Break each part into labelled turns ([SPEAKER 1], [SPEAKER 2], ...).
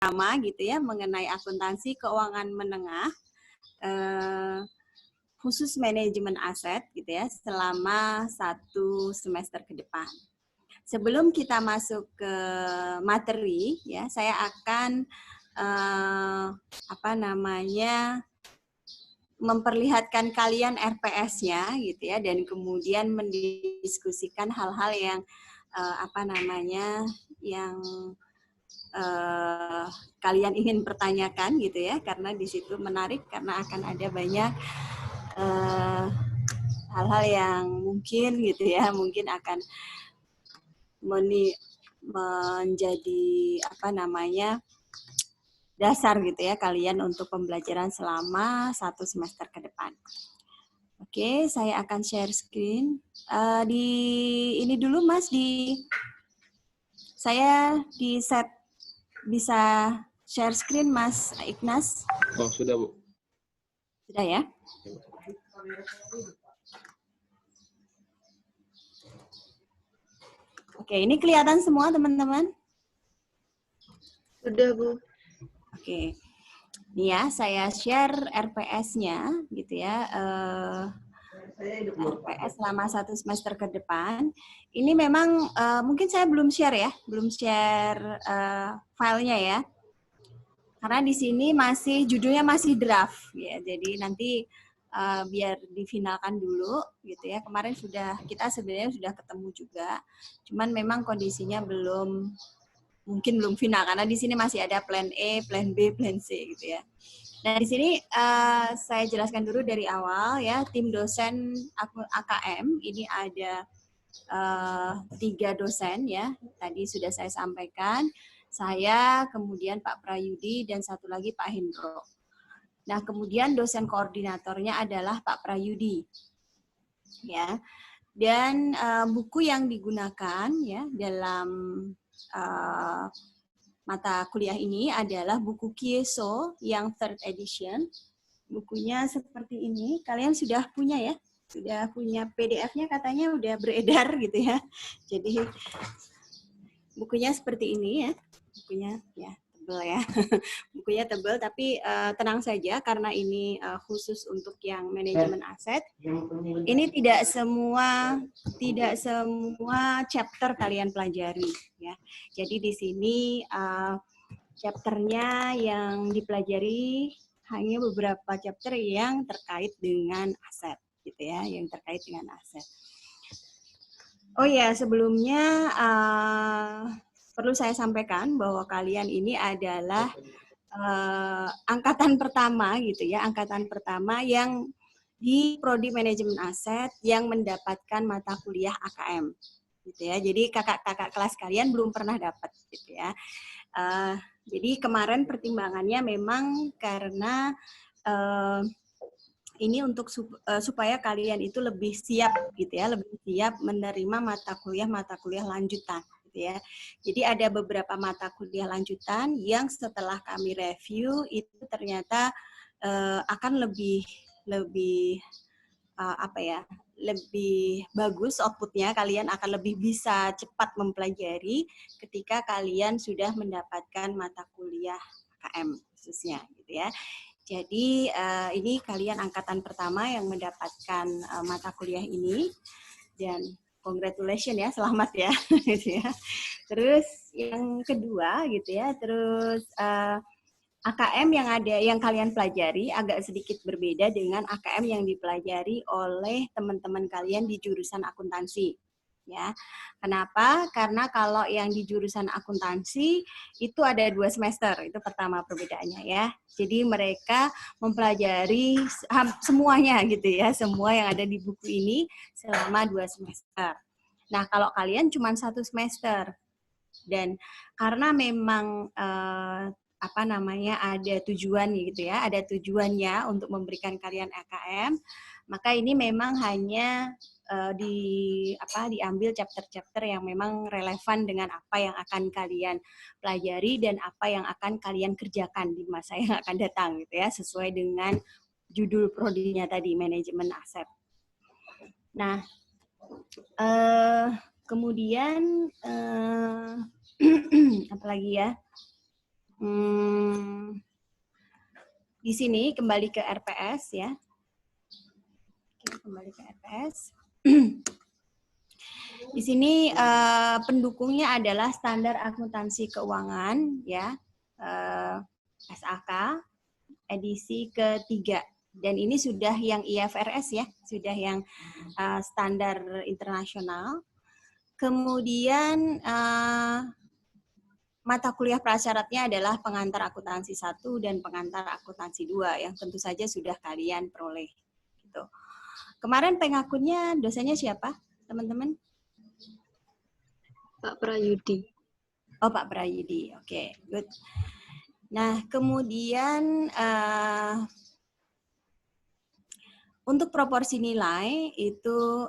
[SPEAKER 1] pertama gitu ya mengenai akuntansi keuangan menengah khusus manajemen aset gitu ya selama 1 semester ke depan. Sebelum kita masuk ke materi ya, saya akan memperlihatkan kalian RPS-nya gitu ya, dan kemudian mendiskusikan hal-hal yang yang kalian ingin pertanyakan gitu ya, karena di situ menarik karena akan ada banyak hal-hal yang mungkin gitu ya, mungkin akan menjadi dasar gitu ya kalian untuk pembelajaran selama 1 semester ke depan. Oke, saya akan share screen. Di ini dulu Mas, saya di set bisa share screen Mas Ignas.
[SPEAKER 2] Oh, sudah Bu.
[SPEAKER 1] Sudah ya? Oke, ini kelihatan semua teman-teman?
[SPEAKER 3] Sudah Bu.
[SPEAKER 1] Oke, ini ya saya share RPS-nya gitu ya. RPS selama 1 semester ke depan. Ini memang mungkin saya belum share ya, belum share filenya ya. Karena di sini judulnya masih draft ya. Jadi nanti biar difinalkan dulu gitu ya. Kemarin kita sebenarnya sudah ketemu juga. Cuman memang kondisinya mungkin belum final karena di sini masih ada plan E, plan B, plan C gitu ya. Nah, di sini saya jelaskan dulu dari awal ya, tim dosen AKM ini ada 3 dosen ya, tadi sudah saya sampaikan, saya, kemudian Pak Prayudi, dan satu lagi Pak Hendro. Nah, kemudian dosen koordinatornya adalah Pak Prayudi, ya. Dan buku yang digunakan ya dalam mata kuliah ini adalah buku Kieso yang 3rd edition. Bukunya seperti ini. Kalian sudah punya ya? Sudah punya PDF-nya katanya udah beredar gitu ya. Jadi bukunya seperti ini ya. Bukunya ya tebal ya. Bukunya tebal tapi tenang saja karena ini khusus untuk yang manajemen aset. Ini tidak semua chapter kalian pelajari ya. Jadi di sini chapternya yang dipelajari hanya beberapa chapter yang terkait dengan aset gitu ya, yang terkait dengan aset. Oh ya, sebelumnya perlu saya sampaikan bahwa kalian ini adalah angkatan pertama gitu ya, angkatan pertama yang di Prodi Manajemen Aset yang mendapatkan mata kuliah AKM gitu ya. Jadi kakak-kakak kelas kalian belum pernah dapat gitu ya. Jadi kemarin pertimbangannya memang karena ini untuk supaya kalian itu lebih siap gitu ya, lebih siap menerima mata kuliah lanjutan gitu ya. Jadi ada beberapa mata kuliah lanjutan yang setelah kami review itu ternyata akan lebih lebih bagus outputnya, kalian akan lebih bisa cepat mempelajari ketika kalian sudah mendapatkan mata kuliah KM khususnya gitu ya. Jadi ini kalian angkatan pertama yang mendapatkan mata kuliah ini dan congratulations ya, selamat ya gitu ya. Terus yang kedua gitu ya, terus AKM yang kalian pelajari agak sedikit berbeda dengan AKM yang dipelajari oleh teman-teman kalian di jurusan akuntansi. Ya, kenapa? Karena kalau yang di jurusan akuntansi itu ada 2 semester, itu pertama perbedaannya ya. Jadi mereka mempelajari semuanya gitu ya, semua yang ada di buku ini selama 2 semester. Nah, kalau kalian cuma 1 semester dan karena memang ada tujuan gitu ya, ada tujuannya untuk memberikan kalian AKM, maka ini memang hanya diambil chapter-chapter yang memang relevan dengan apa yang akan kalian pelajari dan apa yang akan kalian kerjakan di masa yang akan datang gitu ya, sesuai dengan judul prodinya tadi, manajemen aset. Nah, kemudian apa lagi ya? Di sini kembali ke RPS ya. Oke, kembali ke RPS. Di sini pendukungnya adalah standar akuntansi keuangan ya, SAK edisi ketiga. Dan ini sudah yang IFRS ya, sudah yang standar internasional. Kemudian mata kuliah prasyaratnya adalah pengantar akuntansi 1 dan pengantar akuntansi 2 yang tentu saja sudah kalian peroleh. Gitu. Kemarin pengakunnya dosennya siapa, teman-teman?
[SPEAKER 2] Pak Prayudi.
[SPEAKER 1] Oh, Pak Prayudi. Oke, good. Nah, kemudian untuk proporsi nilai itu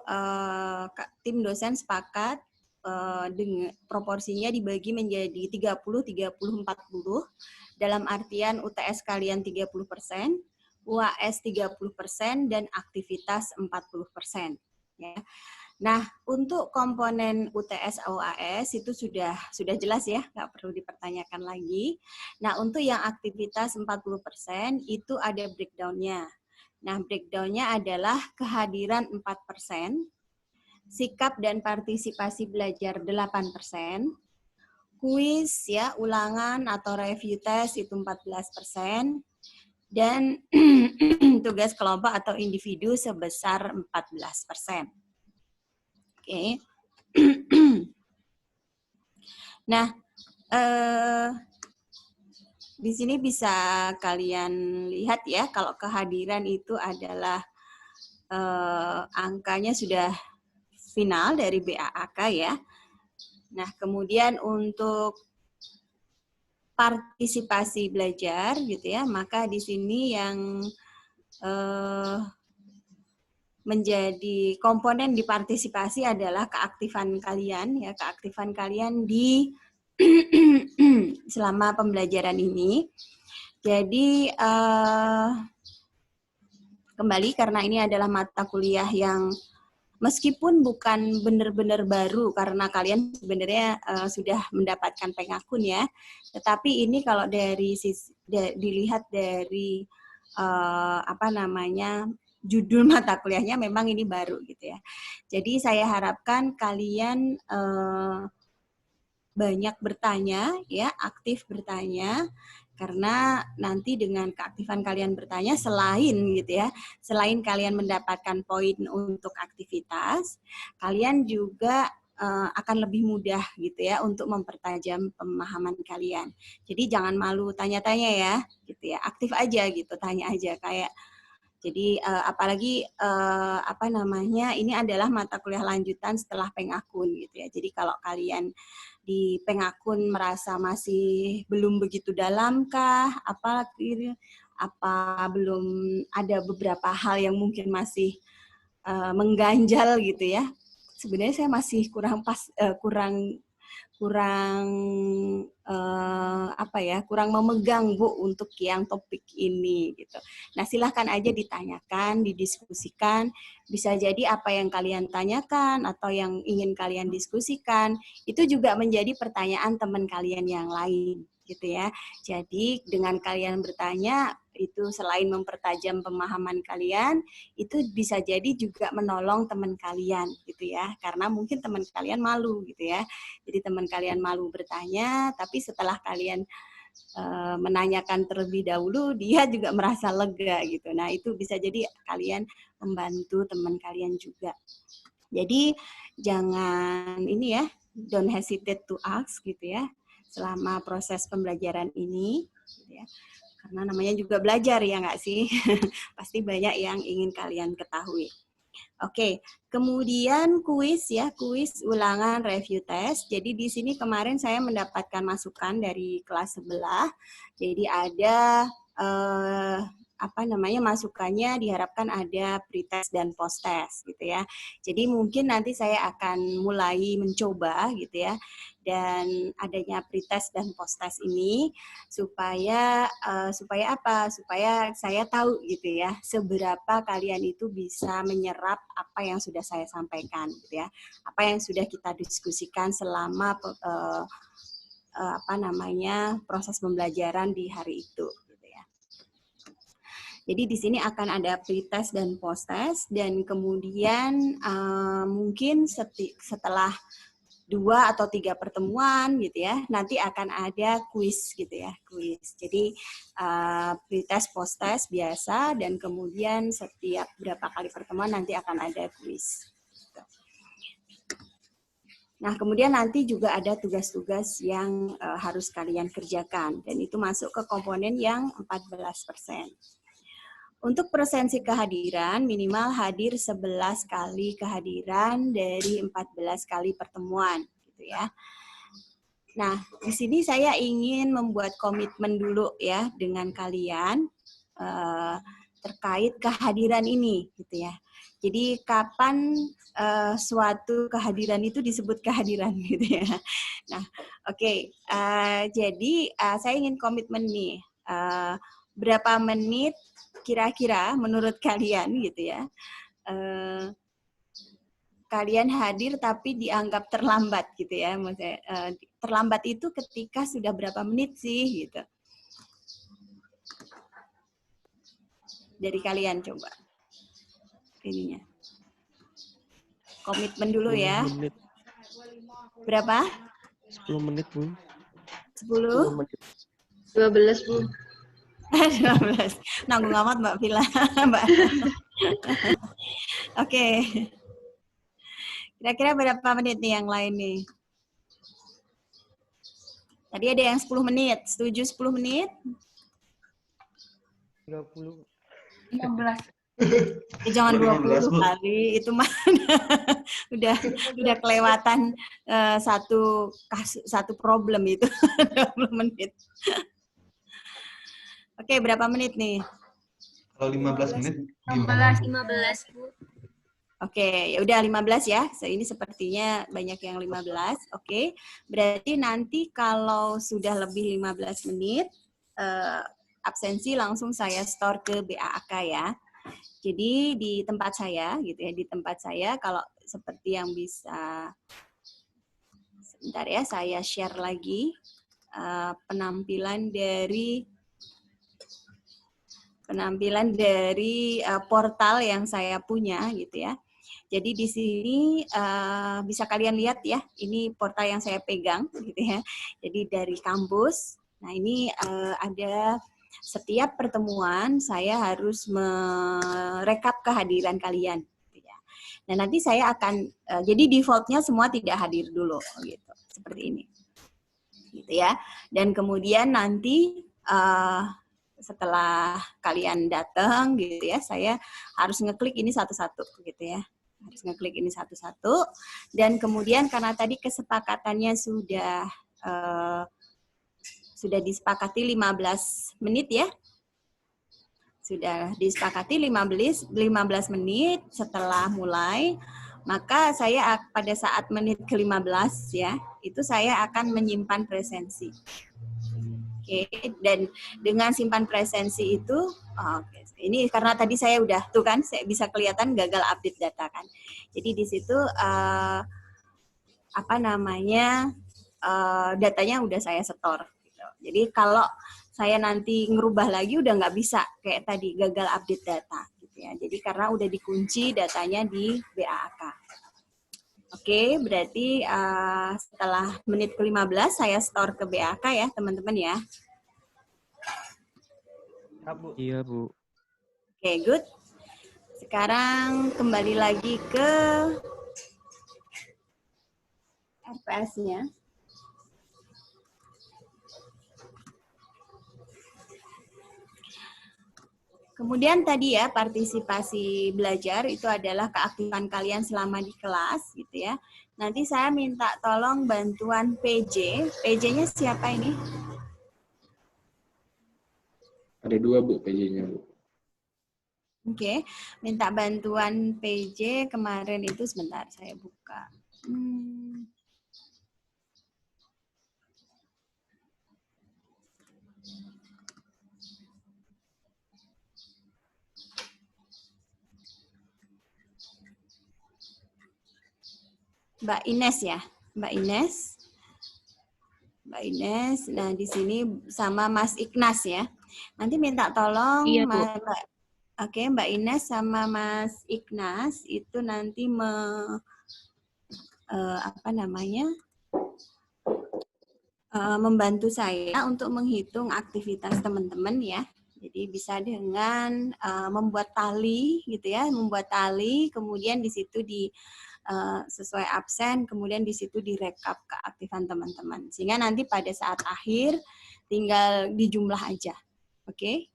[SPEAKER 1] tim dosen sepakat dengan proporsinya dibagi menjadi 30, 30, 40 dalam artian UTS kalian 30%, UAS 30% dan aktivitas 40%. Ya. Nah, untuk komponen UTS UAS itu sudah jelas ya, nggak perlu dipertanyakan lagi. Nah, untuk yang aktivitas 40% itu ada breakdown-nya. Nah, breakdown-nya adalah kehadiran 4%, sikap dan partisipasi belajar 8%, kuis ya, ulangan atau review test itu 14%, dan tugas kelompok atau individu sebesar 14%. Oke. Nah, di sini bisa kalian lihat ya, kalau kehadiran itu adalah angkanya sudah final dari BAAK ya. Nah, kemudian untuk partisipasi belajar gitu ya, maka di sini yang menjadi komponen di partisipasi adalah keaktifan kalian ya, keaktifan kalian di selama pembelajaran ini. Jadi kembali karena ini adalah mata kuliah yang meskipun bukan benar-benar baru karena kalian sebenarnya sudah mendapatkan pengakun ya, tetapi ini kalau dari dilihat dari judul mata kuliahnya memang ini baru gitu ya. Jadi saya harapkan kalian banyak bertanya ya, aktif bertanya. Karena nanti dengan keaktifan kalian bertanya selain gitu ya, selain kalian mendapatkan poin untuk aktivitas, kalian juga akan lebih mudah gitu ya untuk mempertajam pemahaman kalian. Jadi jangan malu tanya-tanya ya, gitu ya. Aktif aja gitu, tanya aja kayak. Jadi apalagi ini adalah mata kuliah lanjutan setelah pengakun gitu ya. Jadi kalau kalian di pengakun merasa masih belum begitu dalam kah, apa belum ada beberapa hal yang mungkin masih mengganjal gitu ya. Sebenarnya saya masih kurang memegang Bu untuk yang topik ini gitu. Nah, silahkan aja ditanyakan, didiskusikan. Bisa jadi apa yang kalian tanyakan atau yang ingin kalian diskusikan itu juga menjadi pertanyaan teman kalian yang lain gitu ya. Jadi dengan kalian bertanya itu selain mempertajam pemahaman kalian, itu bisa jadi juga menolong teman kalian gitu ya. Karena mungkin teman kalian malu gitu ya. Jadi teman kalian malu bertanya, tapi setelah kalian menanyakan terlebih dahulu, dia juga merasa lega gitu. Nah, itu bisa jadi kalian membantu teman kalian juga. Jadi jangan ini ya, don't hesitate to ask gitu ya, selama proses pembelajaran ini. Gitu ya. Karena namanya juga belajar ya nggak sih? Pasti banyak yang ingin kalian ketahui. Oke, kemudian kuis ya, kuis ulangan review test. Jadi di sini kemarin saya mendapatkan masukan dari kelas sebelah. Jadi ada masukannya diharapkan ada pretest dan posttest gitu ya. Jadi mungkin nanti saya akan mulai mencoba gitu ya, dan adanya pretest dan posttest ini supaya apa? Supaya saya tahu gitu ya seberapa kalian itu bisa menyerap apa yang sudah saya sampaikan gitu ya, apa yang sudah kita diskusikan selama proses pembelajaran di hari itu. Gitu ya. Jadi di sini akan ada pre-test dan post-test, dan kemudian mungkin setelah 2 atau 3 pertemuan gitu ya, nanti akan ada kuis gitu ya, kuis. Jadi pre-test, post-test biasa, dan kemudian setiap berapa kali pertemuan nanti akan ada kuis. Nah, kemudian nanti juga ada tugas-tugas yang harus kalian kerjakan, dan itu masuk ke komponen yang 14%. Untuk presensi kehadiran, minimal hadir 11 kali kehadiran dari 14 kali pertemuan, gitu ya. Nah, di sini saya ingin membuat komitmen dulu ya dengan kalian terkait kehadiran ini, gitu ya. Jadi kapan suatu kehadiran itu disebut kehadiran, gitu ya. Nah, oke. Jadi saya ingin komitmen nih, berapa menit kira-kira menurut kalian gitu ya, kalian hadir tapi dianggap terlambat gitu ya. Maksudnya, terlambat itu ketika sudah berapa menit sih gitu. Dari kalian coba ininya. Komitmen dulu ya.
[SPEAKER 2] 10 menit.
[SPEAKER 1] Berapa?
[SPEAKER 2] 10 menit, Bu.
[SPEAKER 1] 10?
[SPEAKER 2] 10 menit.
[SPEAKER 3] 12, Bu.
[SPEAKER 1] 12. Nanggung amat Mbak Vila. Mbak. Oke. Kira-kira berapa menit nih yang lain nih? Tadi ada yang 10 menit. Setuju 10 menit?
[SPEAKER 2] 30.
[SPEAKER 3] 15.
[SPEAKER 1] Jangan 20 kali, itu mah udah kelewatan satu problem itu. 20 menit. Oke, berapa menit nih?
[SPEAKER 4] Kalau 15 menit
[SPEAKER 3] 15, 15, Bu.
[SPEAKER 1] Oke, ya udah 15 ya. Ini sepertinya banyak yang 15. Oke. Berarti nanti kalau sudah lebih 15 menit absensi langsung saya store ke BAAK ya. Jadi di tempat saya gitu ya, di tempat saya kalau seperti yang bisa, sebentar ya, saya share lagi penampilan dari portal yang saya punya gitu ya. Jadi di sini bisa kalian lihat ya, ini portal yang saya pegang gitu ya. Jadi dari kampus. Nah ini ada setiap pertemuan saya harus merekap kehadiran kalian. Gitu ya. Nah nanti saya akan jadi defaultnya semua tidak hadir dulu gitu, seperti ini. Gitu ya. Dan kemudian nanti setelah kalian datang gitu ya, saya harus ngeklik ini satu-satu gitu ya. Harus ngeklik ini satu-satu, dan kemudian karena tadi kesepakatannya sudah disepakati 15 menit ya. Sudah disepakati 15 menit setelah mulai, maka saya pada saat menit ke-15 ya, itu saya akan menyimpan presensi. Oke, dan dengan simpan presensi itu, ini karena tadi saya udah tuh kan, saya bisa kelihatan gagal update data kan. Jadi di situ datanya udah saya setor. Gitu. Jadi kalau saya nanti ngerubah lagi udah nggak bisa kayak tadi gagal update data. Gitu ya. Jadi karena udah dikunci datanya di BAAK. Oke, berarti setelah menit ke-15 saya store ke BAAK ya, teman-teman ya.
[SPEAKER 2] Iya, Bu.
[SPEAKER 1] Oke, good. Sekarang kembali lagi ke RPS-nya. Kemudian tadi ya, partisipasi belajar itu adalah keaktifan kalian selama di kelas gitu ya. Nanti saya minta tolong bantuan PJ. PJ-nya siapa ini?
[SPEAKER 4] ada 2 Bu PJ-nya Bu.
[SPEAKER 1] Oke, minta bantuan PJ kemarin itu sebentar saya buka. Mbak Ines ya, Mbak Ines. Mbak Mbak Ines. Nah, di sini sama Mas Ignas ya. Nanti minta tolong
[SPEAKER 3] Iya, Bu.
[SPEAKER 1] Mbak Ines sama Mas Ignas itu nanti membantu saya untuk menghitung aktivitas teman-teman ya. Jadi bisa dengan membuat tali gitu ya, membuat tali, kemudian di situ sesuai absen, kemudian di situ direkap keaktifan teman-teman. Sehingga nanti pada saat akhir tinggal dijumlah aja. Oke?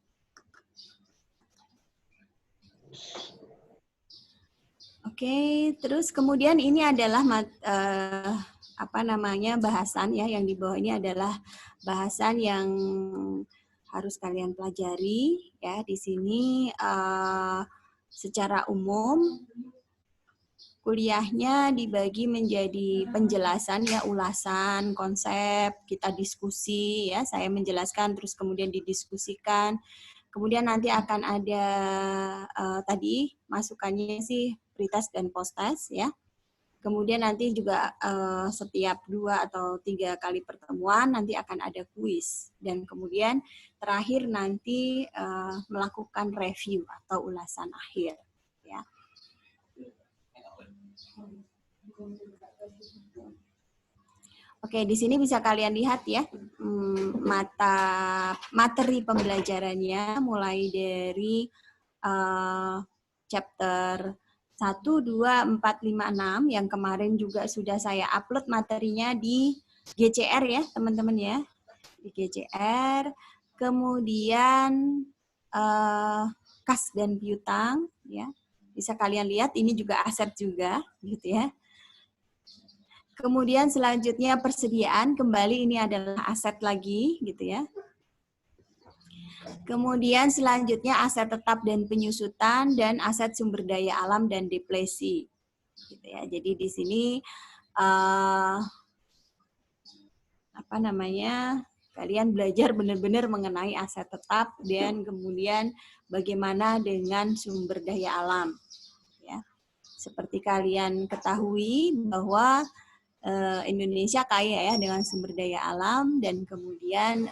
[SPEAKER 1] Oke, terus kemudian ini adalah bahasan ya, yang di bawah ini adalah bahasan yang harus kalian pelajari ya. Di sini secara umum kuliahnya dibagi menjadi penjelasan ya, ulasan, konsep, kita diskusi ya, saya menjelaskan terus kemudian didiskusikan. Kemudian nanti akan ada tadi masukannya sih pretest dan posttest ya. Kemudian nanti juga setiap 2 atau 3 kali pertemuan nanti akan ada kuis. Dan kemudian terakhir nanti melakukan review atau ulasan akhir. Ya. Oke, di sini bisa kalian lihat ya materi pembelajarannya mulai dari chapter 1, 2, 4, 5, 6 yang kemarin juga sudah saya upload materinya di GCR ya teman-teman ya, di GCR. Kemudian kas dan piutang ya, bisa kalian lihat ini juga aset juga gitu ya. Kemudian selanjutnya persediaan, kembali ini adalah aset lagi gitu ya. Kemudian selanjutnya aset tetap dan penyusutan dan aset sumber daya alam dan depresi. Gitu ya. Jadi di sini kalian belajar benar-benar mengenai aset tetap dan kemudian bagaimana dengan sumber daya alam. Ya. Seperti kalian ketahui bahwa Indonesia kaya ya dengan sumber daya alam dan kemudian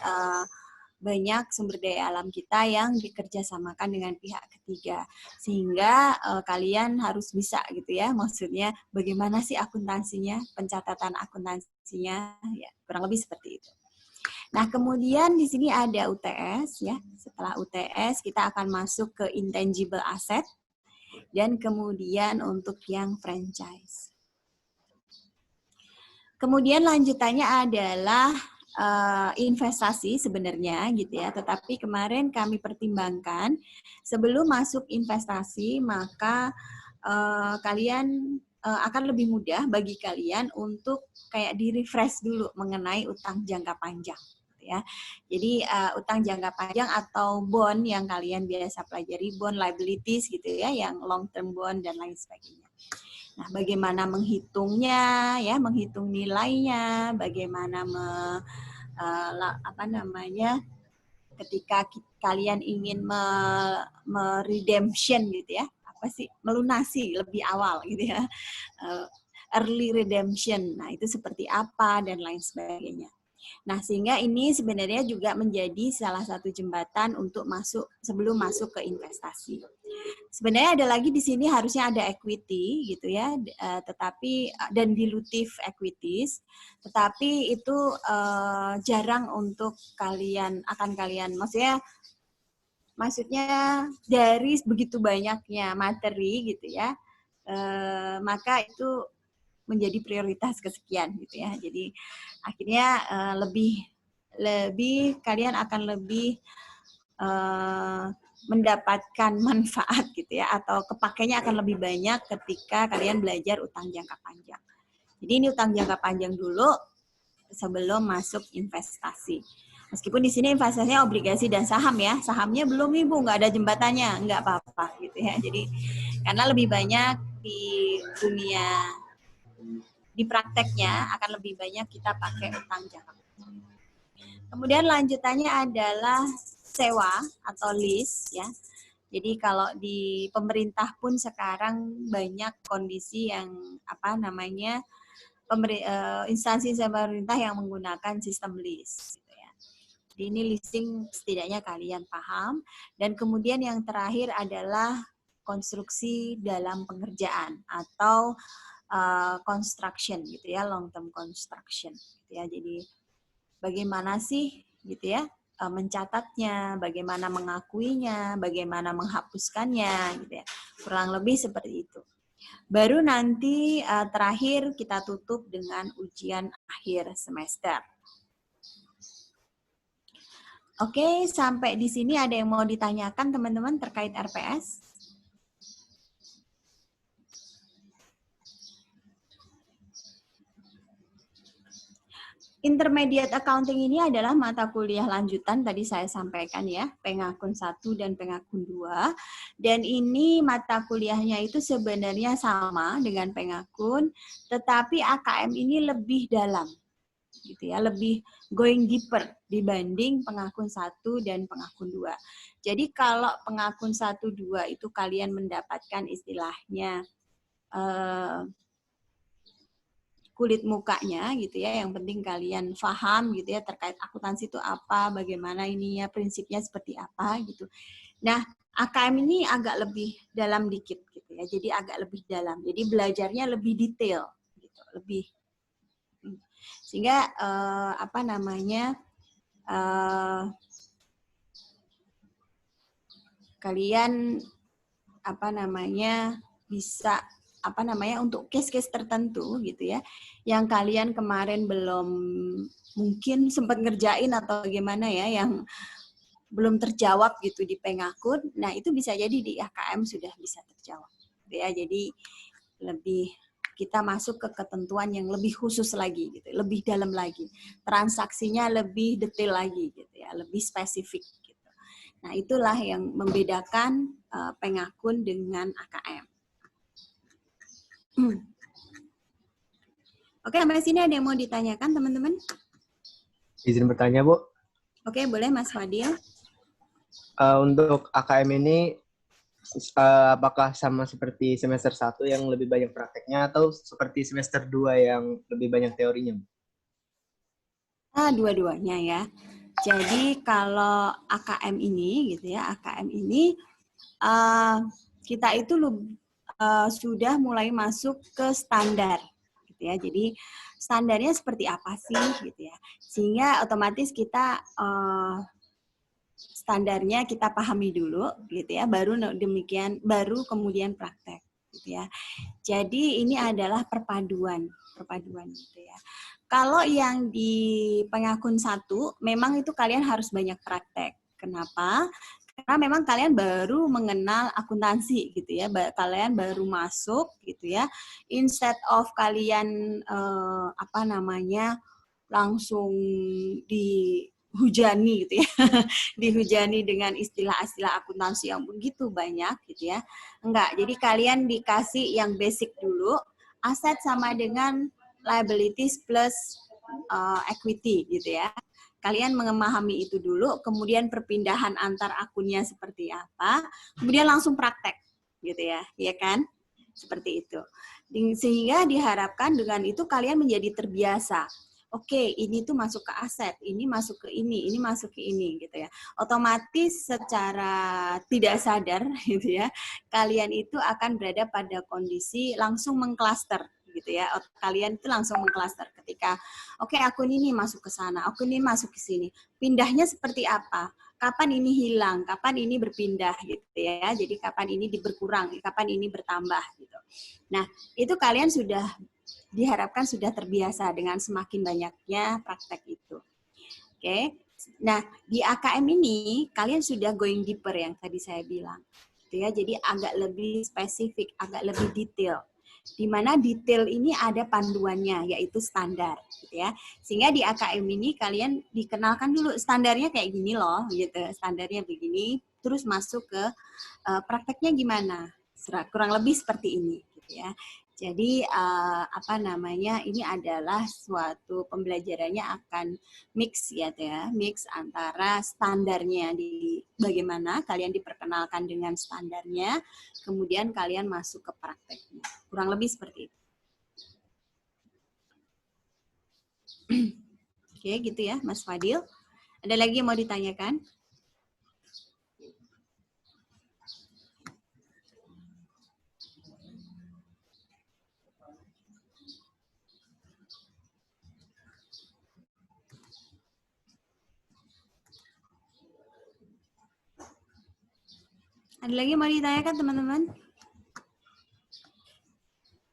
[SPEAKER 1] banyak sumber daya alam kita yang dikerjasamakan dengan pihak ketiga sehingga kalian harus bisa gitu ya, maksudnya bagaimana sih akuntansinya, pencatatan akuntansinya ya kurang lebih seperti itu. Nah kemudian di sini ada UTS ya, setelah UTS kita akan masuk ke intangible asset dan kemudian untuk yang franchise. Kemudian lanjutannya adalah investasi sebenarnya gitu ya, tetapi kemarin kami pertimbangkan sebelum masuk investasi maka kalian akan lebih mudah bagi kalian untuk kayak di-refresh dulu mengenai utang jangka panjang gitu ya. Jadi utang jangka panjang atau bond yang kalian biasa pelajari, bond liabilities gitu ya, yang long term bond dan lain sebagainya. Nah, bagaimana menghitungnya, ya, menghitung nilainya, bagaimana ketika kalian ingin redemption gitu ya, melunasi lebih awal gitu ya, early redemption. Nah, itu seperti apa dan lain sebagainya. Nah, sehingga ini sebenarnya juga menjadi salah satu jembatan untuk sebelum masuk ke investasi. Sebenarnya ada lagi di sini harusnya ada equity gitu ya, tetapi dan dilutive equities, tetapi itu jarang untuk kalian maksudnya dari begitu banyaknya materi gitu ya, maka itu menjadi prioritas kesekian gitu ya. Jadi akhirnya kalian akan lebih mendapatkan manfaat gitu ya, atau kepakainya akan lebih banyak ketika kalian belajar utang jangka panjang. Jadi ini utang jangka panjang dulu sebelum masuk investasi. Meskipun di sini investasinya obligasi dan saham ya, sahamnya belum Ibu, nggak ada jembatannya, nggak apa-apa gitu ya. Jadi karena lebih banyak di dunia, di prakteknya akan lebih banyak kita pakai utang jangka panjang. Kemudian lanjutannya adalah sewa atau lease ya. Jadi kalau di pemerintah pun sekarang banyak kondisi yang instansi pemerintah yang menggunakan sistem list. Gitu ya. Jadi ini listing setidaknya kalian paham. Dan kemudian yang terakhir adalah konstruksi dalam pengerjaan atau construction gitu ya, long term construction gitu ya. Jadi bagaimana sih gitu ya mencatatnya, bagaimana mengakuinya, bagaimana menghapuskannya gitu ya. Kurang lebih seperti itu. Baru nanti terakhir kita tutup dengan ujian akhir semester. Oke, sampai di sini ada yang mau ditanyakan teman-teman terkait RPS? Intermediate Accounting ini adalah mata kuliah lanjutan, tadi saya sampaikan ya, Pengakun 1 dan Pengakun 2. Dan ini mata kuliahnya itu sebenarnya sama dengan Pengakun, tetapi AKM ini lebih dalam, gitu ya, lebih going deeper dibanding Pengakun 1 dan Pengakun 2. Jadi kalau Pengakun 1, 2 itu kalian mendapatkan istilahnya kulit mukanya gitu ya, yang penting kalian paham gitu ya terkait akuntansi itu apa, bagaimana ininya, prinsipnya seperti apa gitu. Nah, AKM ini agak lebih dalam dikit gitu ya, jadi agak lebih dalam, jadi belajarnya lebih detail gitu, lebih sehingga kalian bisa untuk case-case tertentu gitu ya, yang kalian kemarin belum mungkin sempat ngerjain atau bagaimana ya, yang belum terjawab gitu di Pengakun, nah itu bisa jadi di AKM sudah bisa terjawab gitu ya. Jadi lebih kita masuk ke ketentuan yang lebih khusus lagi gitu, lebih dalam lagi, transaksinya lebih detail lagi gitu ya, lebih spesifik gitu. Nah itulah yang membedakan Pengakun dengan AKM. Oke, sampai sini ada yang mau ditanyakan, teman-teman?
[SPEAKER 2] Izin bertanya, Bu.
[SPEAKER 1] Oke, boleh Mas Fadil.
[SPEAKER 2] Untuk AKM ini, apakah sama seperti semester 1 yang lebih banyak prakteknya, atau seperti semester 2 yang lebih banyak teorinya, Bu?
[SPEAKER 1] Dua-duanya ya. Jadi kalau AKM ini, gitu ya, AKM ini kita itu sudah mulai masuk ke standar, gitu ya. Jadi standarnya seperti apa sih, gitu ya. Sehingga otomatis kita standarnya kita pahami dulu, gitu ya. Baru kemudian praktek, gitu ya. Jadi ini adalah perpaduan gitu ya. Kalau yang di Pengakun 1, memang itu kalian harus banyak praktek. Kenapa? Karena memang kalian baru mengenal akuntansi gitu ya, kalian baru masuk gitu ya. Instead of kalian langsung dihujani gitu ya, dihujani dengan istilah-istilah akuntansi yang begitu banyak gitu ya. Enggak, jadi kalian dikasih yang basic dulu, aset sama dengan liabilities plus equity gitu ya. Kalian memahami itu dulu, kemudian perpindahan antar akunnya seperti apa, kemudian langsung praktek gitu ya, ya kan? Seperti itu. Sehingga diharapkan dengan itu kalian menjadi terbiasa. Oke, ini tuh masuk ke aset, ini masuk ke ini masuk ke ini gitu ya. Otomatis secara tidak sadar gitu ya, kalian itu akan berada pada kondisi langsung mengklaster gitu ya. Kalian itu langsung mengklaster ketika oke, akun ini masuk ke sana, akun ini masuk ke sini. Pindahnya seperti apa? Kapan ini hilang, kapan ini berpindah gitu ya. Jadi kapan ini berkurang, kapan ini bertambah gitu. Nah, itu kalian sudah diharapkan sudah terbiasa dengan semakin banyaknya praktek itu. Oke. Nah, di AKM ini kalian sudah going deeper yang tadi saya bilang. Gitu ya. Jadi agak lebih spesifik, agak lebih detail. Di mana detail ini ada panduannya, yaitu standar, gitu ya. Sehingga di AKM ini kalian dikenalkan dulu standarnya kayak gini loh, gitu. Standarnya begini, terus masuk ke prakteknya gimana, kurang lebih seperti ini, gitu ya. Jadi ini adalah suatu pembelajarannya akan mix ya, mix antara standarnya di bagaimana kalian diperkenalkan dengan standarnya, kemudian kalian masuk ke prakteknya. Kurang lebih seperti itu. Oke, gitu ya, Mas Fadil. Ada lagi yang mau ditanyakan? Ada lagi yang mau ditanyakan, teman-teman?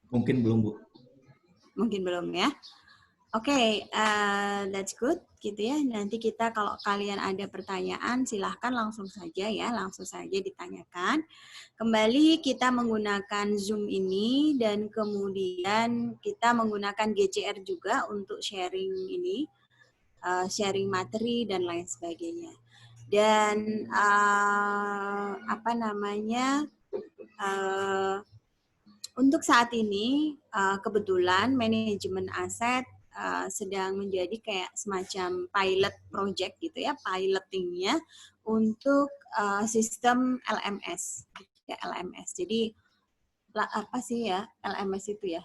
[SPEAKER 5] Mungkin belum, Bu.
[SPEAKER 1] Mungkin belum ya. Oke, that's good gitu ya. Nanti kita kalau kalian ada pertanyaan silahkan langsung saja ya, langsung saja ditanyakan. Kembali kita menggunakan Zoom ini dan kemudian kita menggunakan GCR juga untuk sharing ini, sharing materi dan lain sebagainya. Dan apa namanya? Untuk saat ini kebetulan manajemen aset sedang menjadi kayak semacam pilot project gitu ya, pilotingnya untuk sistem LMS, ya LMS. Jadi apa sih ya LMS itu ya?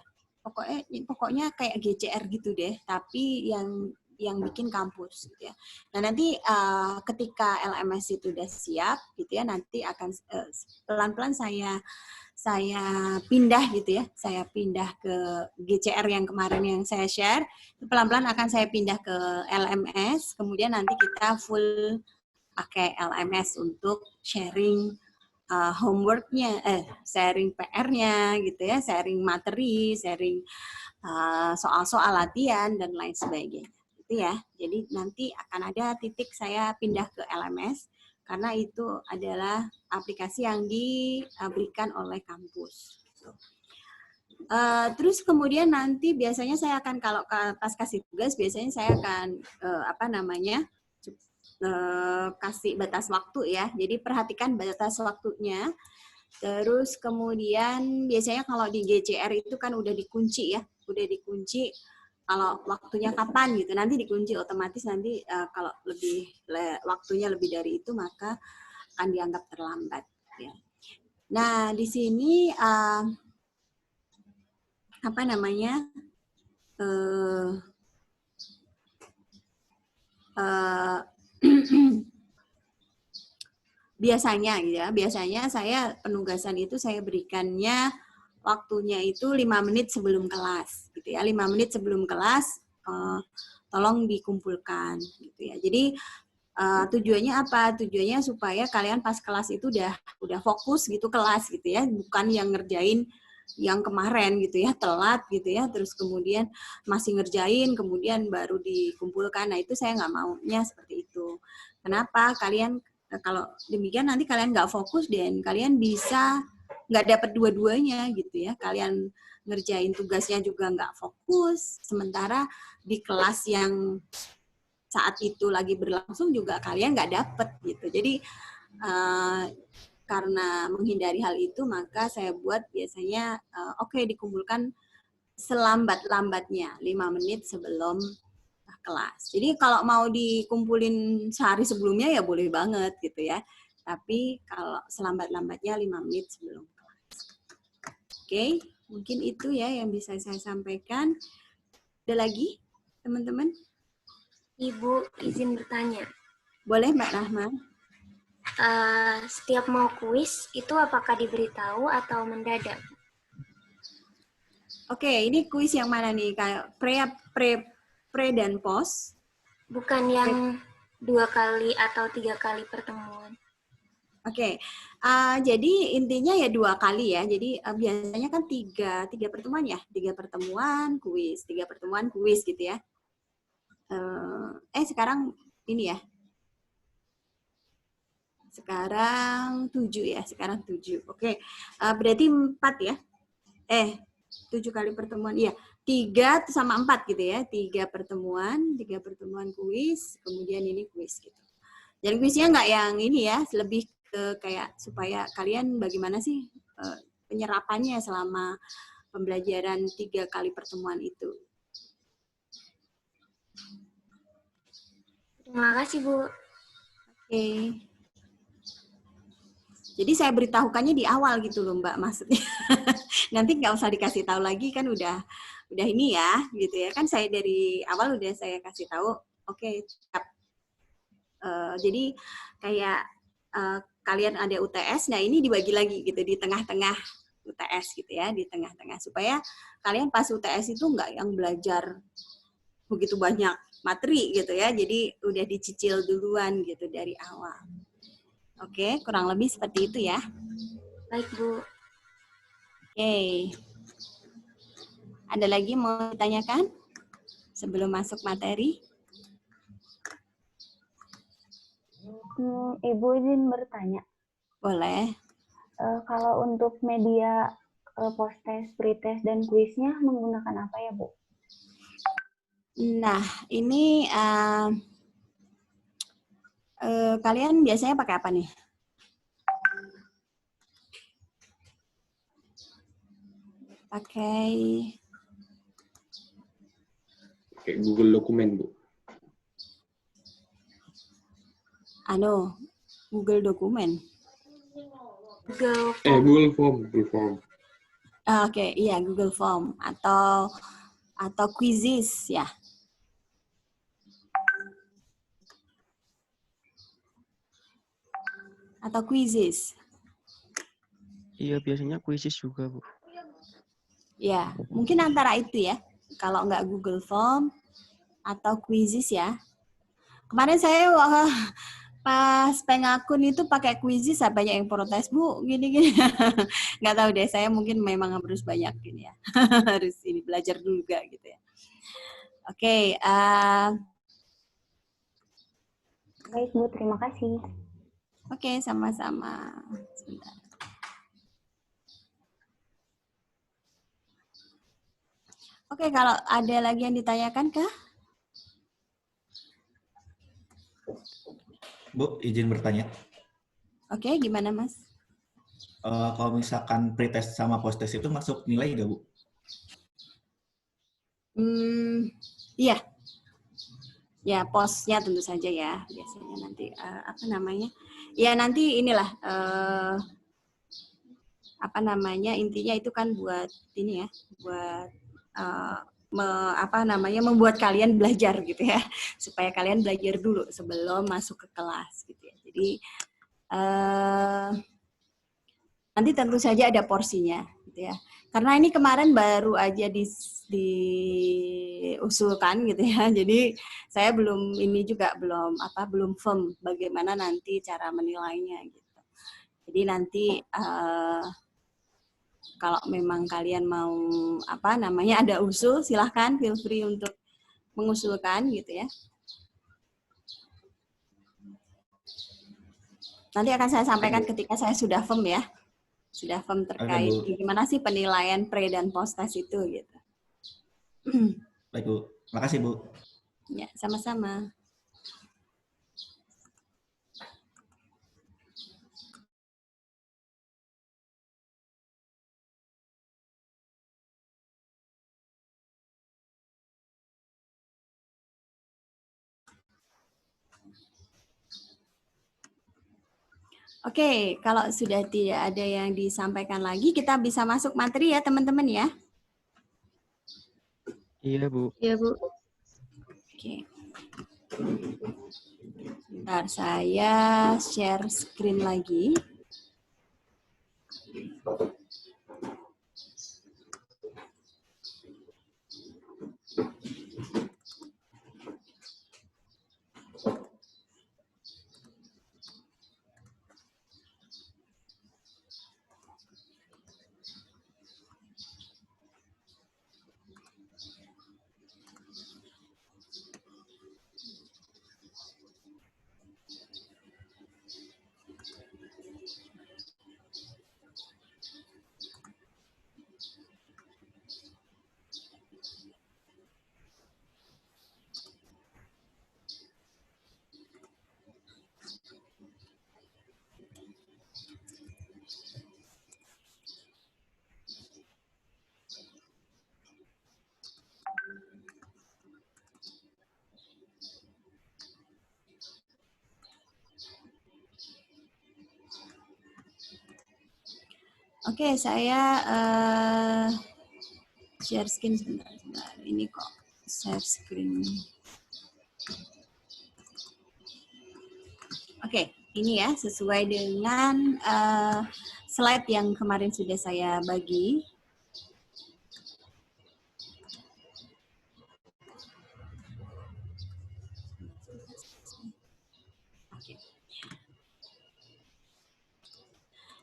[SPEAKER 1] Pokoknya kayak GCR gitu deh, tapi yang bikin kampus gitu ya. Nah nanti ketika LMS itu udah siap gitu ya, nanti akan pelan-pelan saya pindah gitu ya, saya pindah ke GCR yang kemarin yang saya share, pelan-pelan akan saya pindah ke LMS, kemudian nanti kita full pakai LMS untuk sharing homework-nya, sharing PR-nya gitu ya, sharing materi, sharing soal-soal latihan dan lain sebagainya. Gitu ya. Jadi nanti akan ada titik saya pindah ke LMS karena itu adalah aplikasi yang diberikan oleh kampus. Terus kemudian nanti biasanya saya akan kalau pas kasih tugas biasanya saya akan kasih batas waktu ya. Jadi perhatikan batas waktunya. Terus kemudian biasanya kalau di GCR itu kan udah dikunci ya, udah dikunci kalau waktunya kapan gitu, nanti dikunci otomatis nanti kalau waktunya lebih dari itu maka akan dianggap terlambat. Ya. Nah di sini apa namanya biasanya gitu ya, biasanya saya penugasan itu saya berikannya waktunya itu 5 menit sebelum kelas gitu ya, 5 menit sebelum kelas tolong dikumpulkan gitu ya. Jadi tujuannya apa? Tujuannya supaya kalian pas kelas itu udah fokus gitu kelas gitu ya, bukan yang ngerjain yang kemarin gitu ya, telat gitu ya, terus kemudian masih ngerjain, kemudian baru dikumpulkan. Nah itu saya nggak maunya seperti itu. Kenapa? Kalian kalau demikian nanti kalian nggak fokus dan kalian bisa nggak dapat dua-duanya gitu ya. Kalian ngerjain tugasnya juga nggak fokus, sementara di kelas yang saat itu lagi berlangsung juga kalian nggak dapet gitu. Jadi karena menghindari hal itu maka saya buat biasanya dikumpulkan selambat-lambatnya 5 menit sebelum kelas. Jadi kalau mau dikumpulin sehari sebelumnya ya boleh banget gitu ya. Tapi kalau selambat-lambatnya 5 menit sebelum kelas. Oke, mungkin itu ya yang bisa saya sampaikan. Ada lagi teman-teman?
[SPEAKER 3] Ibu izin bertanya.
[SPEAKER 1] Boleh Mbak Rahma.
[SPEAKER 3] Setiap mau kuis itu apakah diberitahu atau mendadak?
[SPEAKER 1] Oke, ini kuis yang mana nih? Kayak pre dan post?
[SPEAKER 3] Bukan yang 2 kali atau 3 kali pertemuan.
[SPEAKER 1] Oke, jadi intinya ya 2 kali ya. Jadi biasanya kan tiga pertemuan ya, 3 pertemuan kuis, 3 pertemuan kuis gitu ya. Sekarang ini ya. Sekarang 7 ya, sekarang 7. Oke, berarti 4 ya. 7 kali pertemuan, iya. 3 sama 4 gitu ya. 3 pertemuan kuis, kemudian ini kuis gitu. Dan kuisnya nggak yang ini ya, lebih ke kayak supaya kalian bagaimana sih penyerapannya selama pembelajaran 3 kali pertemuan itu.
[SPEAKER 3] Terima kasih, Bu.
[SPEAKER 1] Oke. Jadi saya beritahukannya di awal gitu loh Mbak maksudnya. Nanti nggak usah dikasih tahu lagi kan udah udah ini ya, gitu ya. Kan saya dari awal udah saya kasih tahu, oke, siap. Jadi kayak kalian ada UTS, nah ini dibagi lagi gitu di tengah-tengah UTS gitu ya, di tengah-tengah supaya kalian pas UTS itu nggak yang belajar begitu banyak materi gitu ya, jadi udah dicicil duluan gitu dari awal. Oke, kurang lebih seperti itu ya.
[SPEAKER 3] Baik, Bu.
[SPEAKER 1] Oke. Ada lagi mau ditanyakan sebelum masuk materi?
[SPEAKER 6] Ibu izin bertanya.
[SPEAKER 1] Boleh.
[SPEAKER 6] Kalau untuk media post-test, pre-test, dan kuisnya menggunakan apa ya, Bu?
[SPEAKER 1] Nah, ini kalian biasanya pakai apa nih? Pakai
[SPEAKER 4] Google Dokumen, Bu.
[SPEAKER 1] Google Dokumen.
[SPEAKER 3] Google
[SPEAKER 4] Google Form.
[SPEAKER 1] Oke, iya Google Form atau Quizzes ya. Atau Quizzes.
[SPEAKER 7] Iya, biasanya kuisis juga, Bu.
[SPEAKER 1] Ya, mungkin antara itu ya. Kalau nggak Google Form atau Quizzes ya. Kemarin saya pas pengakun itu pakai Quizzes, banyak yang protes, Bu, gini-gini. Nggak tahu deh, saya mungkin memang harus banyak gini ya. Harus ini belajar dulu juga gitu ya. Oke,
[SPEAKER 6] Baik, Bu. Terima kasih.
[SPEAKER 1] Oke, sama-sama. Sebentar. Oke, kalau ada lagi yang ditanyakan kah?
[SPEAKER 5] Bu, izin bertanya.
[SPEAKER 1] Oke, gimana Mas?
[SPEAKER 5] Kalau misalkan pretest sama posttest itu masuk nilai nggak, Bu?
[SPEAKER 1] Iya. Ya, posnya tentu saja ya. Biasanya nanti apa namanya? Ya nanti inilah apa namanya? Intinya itu kan buat ini ya, buat membuat kalian belajar gitu ya, supaya kalian belajar dulu sebelum masuk ke kelas gitu ya. Jadi nanti tentu saja ada porsinya gitu ya. Karena ini kemarin baru aja diusulkan gitu ya. Jadi saya belum firm bagaimana nanti cara menilainya gitu. Jadi nanti kalau memang kalian mau ada usul, silahkan feel free untuk mengusulkan gitu ya. Nanti akan saya sampaikan ketika saya sudah firm ya. Sudah firm terkait gimana sih penilaian pre dan post test itu gitu.
[SPEAKER 5] Baik, Bu. Makasih, Bu.
[SPEAKER 1] Ya, sama-sama. Oke, kalau sudah tidak ada yang disampaikan lagi, kita bisa masuk materi ya teman-teman ya.
[SPEAKER 7] Iya, Bu.
[SPEAKER 3] Iya, Bu.
[SPEAKER 1] Oke. Bentar, saya share screen lagi. Oke, saya share screen sebentar. Nah, ini kok share screen. Oke, ini ya sesuai dengan slide yang kemarin sudah saya bagi.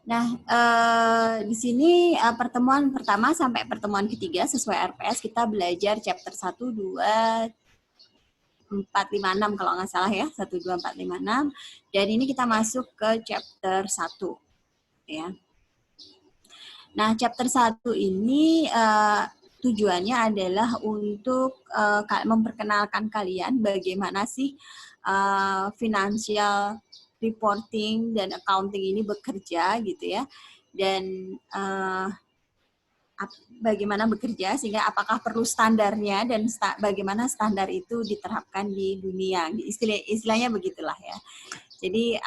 [SPEAKER 1] Nah, di sini pertemuan pertama sampai pertemuan ketiga sesuai RPS kita belajar chapter 1, 2, 4, 5, 6 kalau nggak salah ya. 1, 2, 4, 5, 6. Dan ini kita masuk ke chapter 1. Ya. Nah, chapter 1 ini tujuannya adalah untuk memperkenalkan kalian bagaimana sih financial reporting dan accounting ini bekerja gitu ya, dan bagaimana bekerja sehingga apakah perlu standarnya dan bagaimana standar itu diterapkan di dunia, istilahnya begitulah ya. Jadi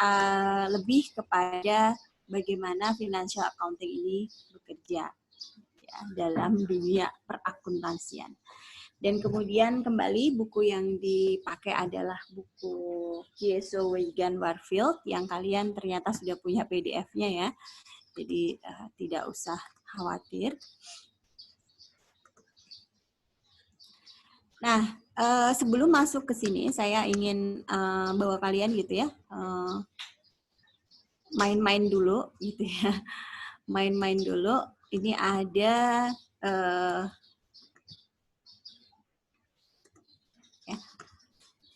[SPEAKER 1] lebih kepada bagaimana financial accounting ini bekerja ya, dalam dunia perakuntansian. Dan kemudian kembali buku yang dipakai adalah buku Kieso Wigan Warfield yang kalian ternyata sudah punya PDF-nya ya. Jadi tidak usah khawatir. Nah, sebelum masuk ke sini saya ingin bawa kalian gitu ya, main-main dulu gitu ya. Main-main dulu. Ini ada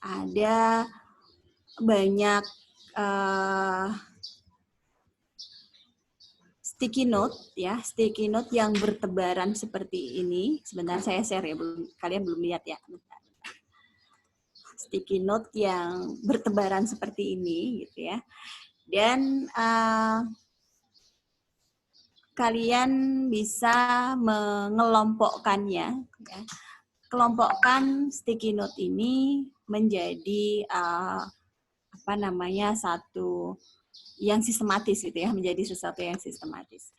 [SPEAKER 1] ada banyak sticky note ya, sticky note yang bertebaran seperti ini. Sebentar saya share ya, kalian belum lihat ya. Sticky note yang bertebaran seperti ini gitu ya. Dan kalian bisa mengelompokkannya ya. Kelompokkan sticky note ini menjadi satu yang sistematis gitu ya, menjadi sesuatu yang sistematis.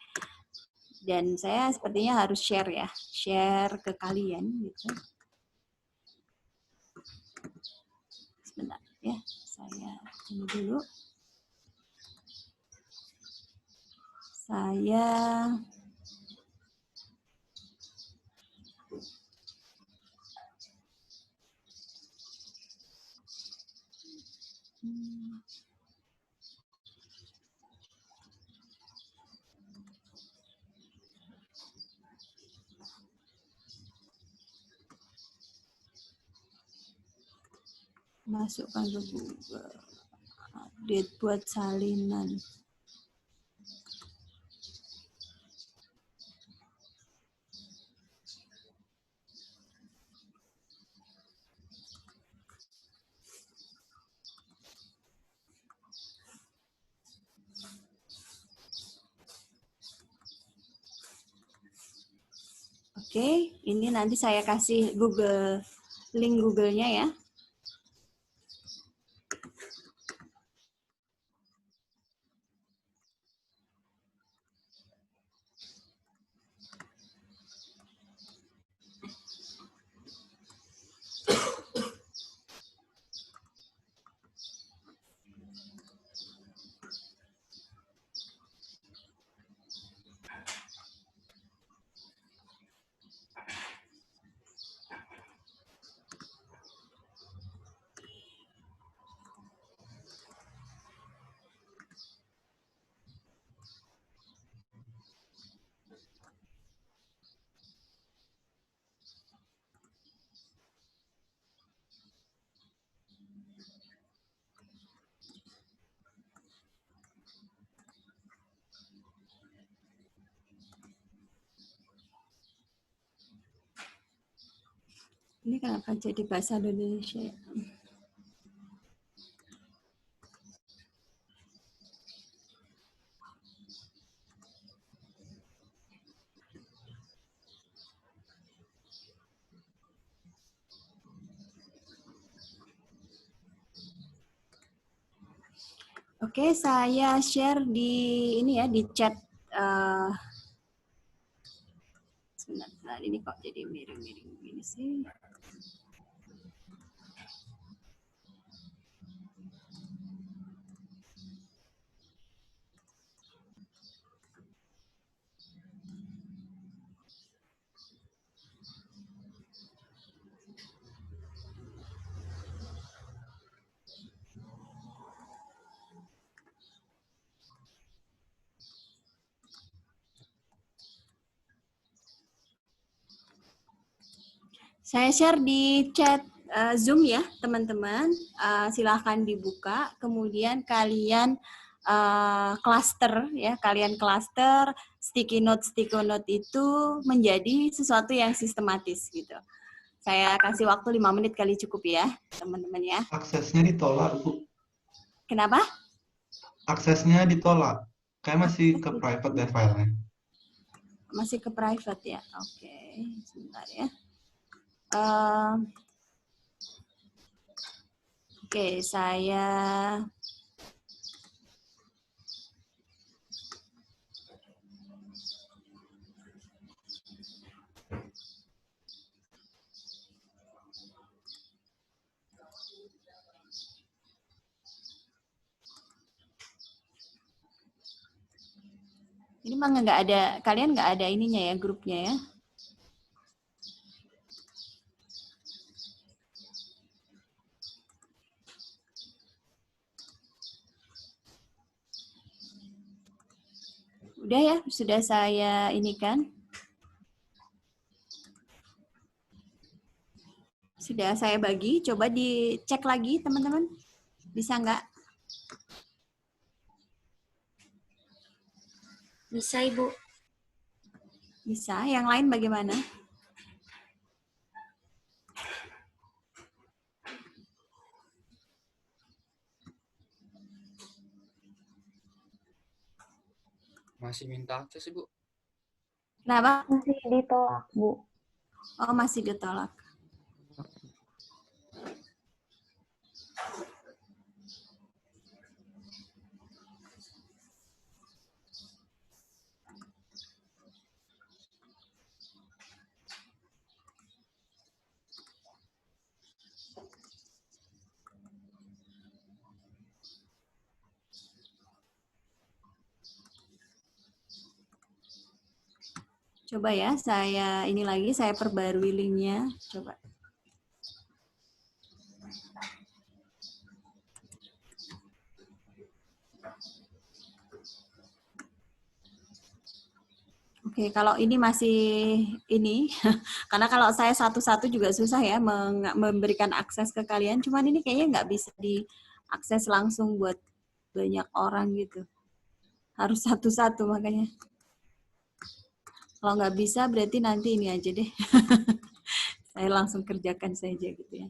[SPEAKER 1] Dan saya sepertinya harus share ya, share ke kalian gitu. Sebentar ya, saya ini dulu. Saya masukkan ke Google. Update buat salinan. Oke, ini nanti saya kasih link Google-nya ya. Ini kenapa jadi bahasa Indonesia ya? Oke, saya share di ini ya, di chat Sebentar, ini kok jadi miring-miring begini sih. Saya share di chat Zoom ya, teman-teman. Silahkan dibuka. Kemudian kalian cluster ya, kalian cluster sticky note itu menjadi sesuatu yang sistematis gitu. Saya kasih waktu 5 menit kali cukup ya, teman-teman ya.
[SPEAKER 8] Aksesnya ditolak, Bu.
[SPEAKER 1] Kenapa?
[SPEAKER 8] Aksesnya ditolak. Kayak masih ke private deh filenya.
[SPEAKER 1] Masih ke private ya. Oke, sebentar ya. Oke, saya ini mah nggak ada, kalian nggak ada ininya ya, grupnya ya. Udah ya, sudah saya ini kan. Sudah saya bagi, coba dicek lagi teman-teman. Bisa nggak?
[SPEAKER 3] Bisa, Ibu.
[SPEAKER 1] Bisa, yang lain bagaimana?
[SPEAKER 9] Masih minta akses, Ibu.
[SPEAKER 1] Kenapa?
[SPEAKER 6] Masih ditolak, Bu.
[SPEAKER 1] Oh, masih ditolak. Coba ya, saya ini lagi, saya perbarui linknya. Coba. Oke, kalau ini masih ini, karena kalau saya satu-satu juga susah ya memberikan akses ke kalian. Cuman ini kayaknya nggak bisa diakses langsung buat banyak orang gitu. Harus satu-satu makanya. Kalau nggak bisa berarti nanti ini aja deh. Saya langsung kerjakan saja gitu ya.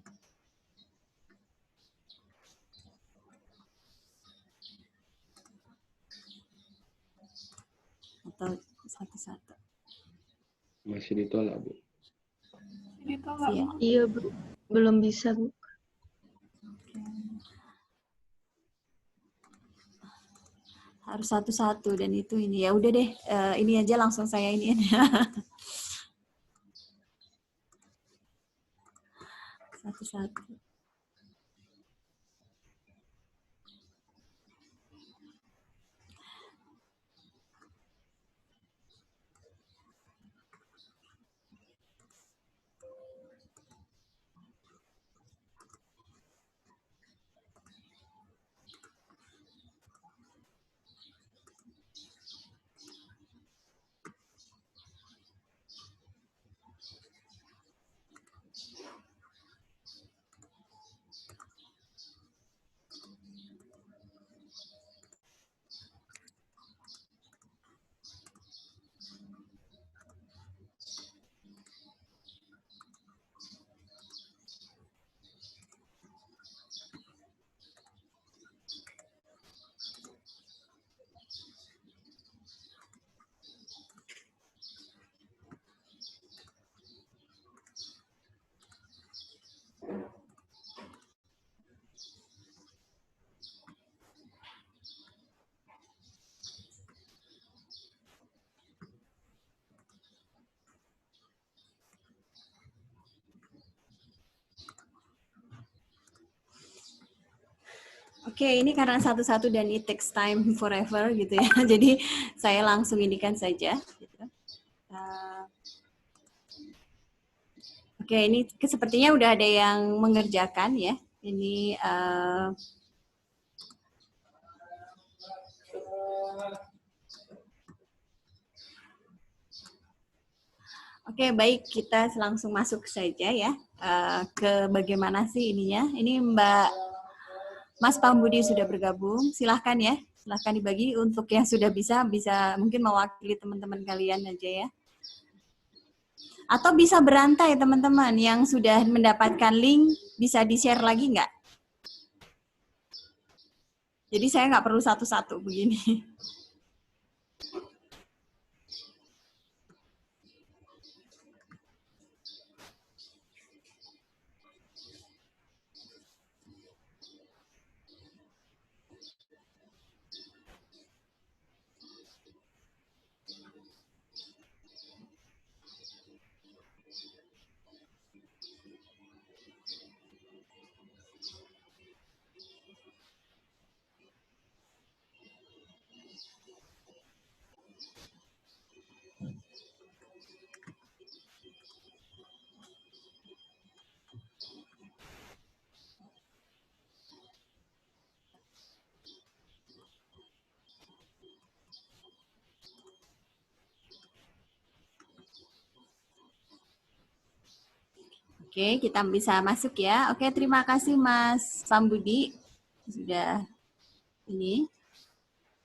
[SPEAKER 1] Atau satu-satu.
[SPEAKER 4] Masih ditolak, Bu.
[SPEAKER 1] Iya.
[SPEAKER 7] Iya, Bu. Belum bisa, Bu.
[SPEAKER 1] Harus satu-satu dan itu ini. Ya udah deh, ini aja langsung saya ini. Satu-satu. Oke, ini karena satu-satu dan it takes time forever gitu ya. Jadi saya langsung indikan saja. Gitu. Oke, ini sepertinya udah ada yang mengerjakan ya. Ini oke, baik, kita langsung masuk saja ya ke bagaimana sih ininya. Ini Mas Pambudi sudah bergabung, silahkan ya. Silahkan dibagi untuk yang sudah bisa mungkin mewakili teman-teman kalian aja ya. Atau bisa berantai teman-teman yang sudah mendapatkan link, bisa di-share lagi nggak? Jadi saya nggak perlu satu-satu begini. Oke, kita bisa masuk ya. Oke, terima kasih Mas Pambudi sudah ini.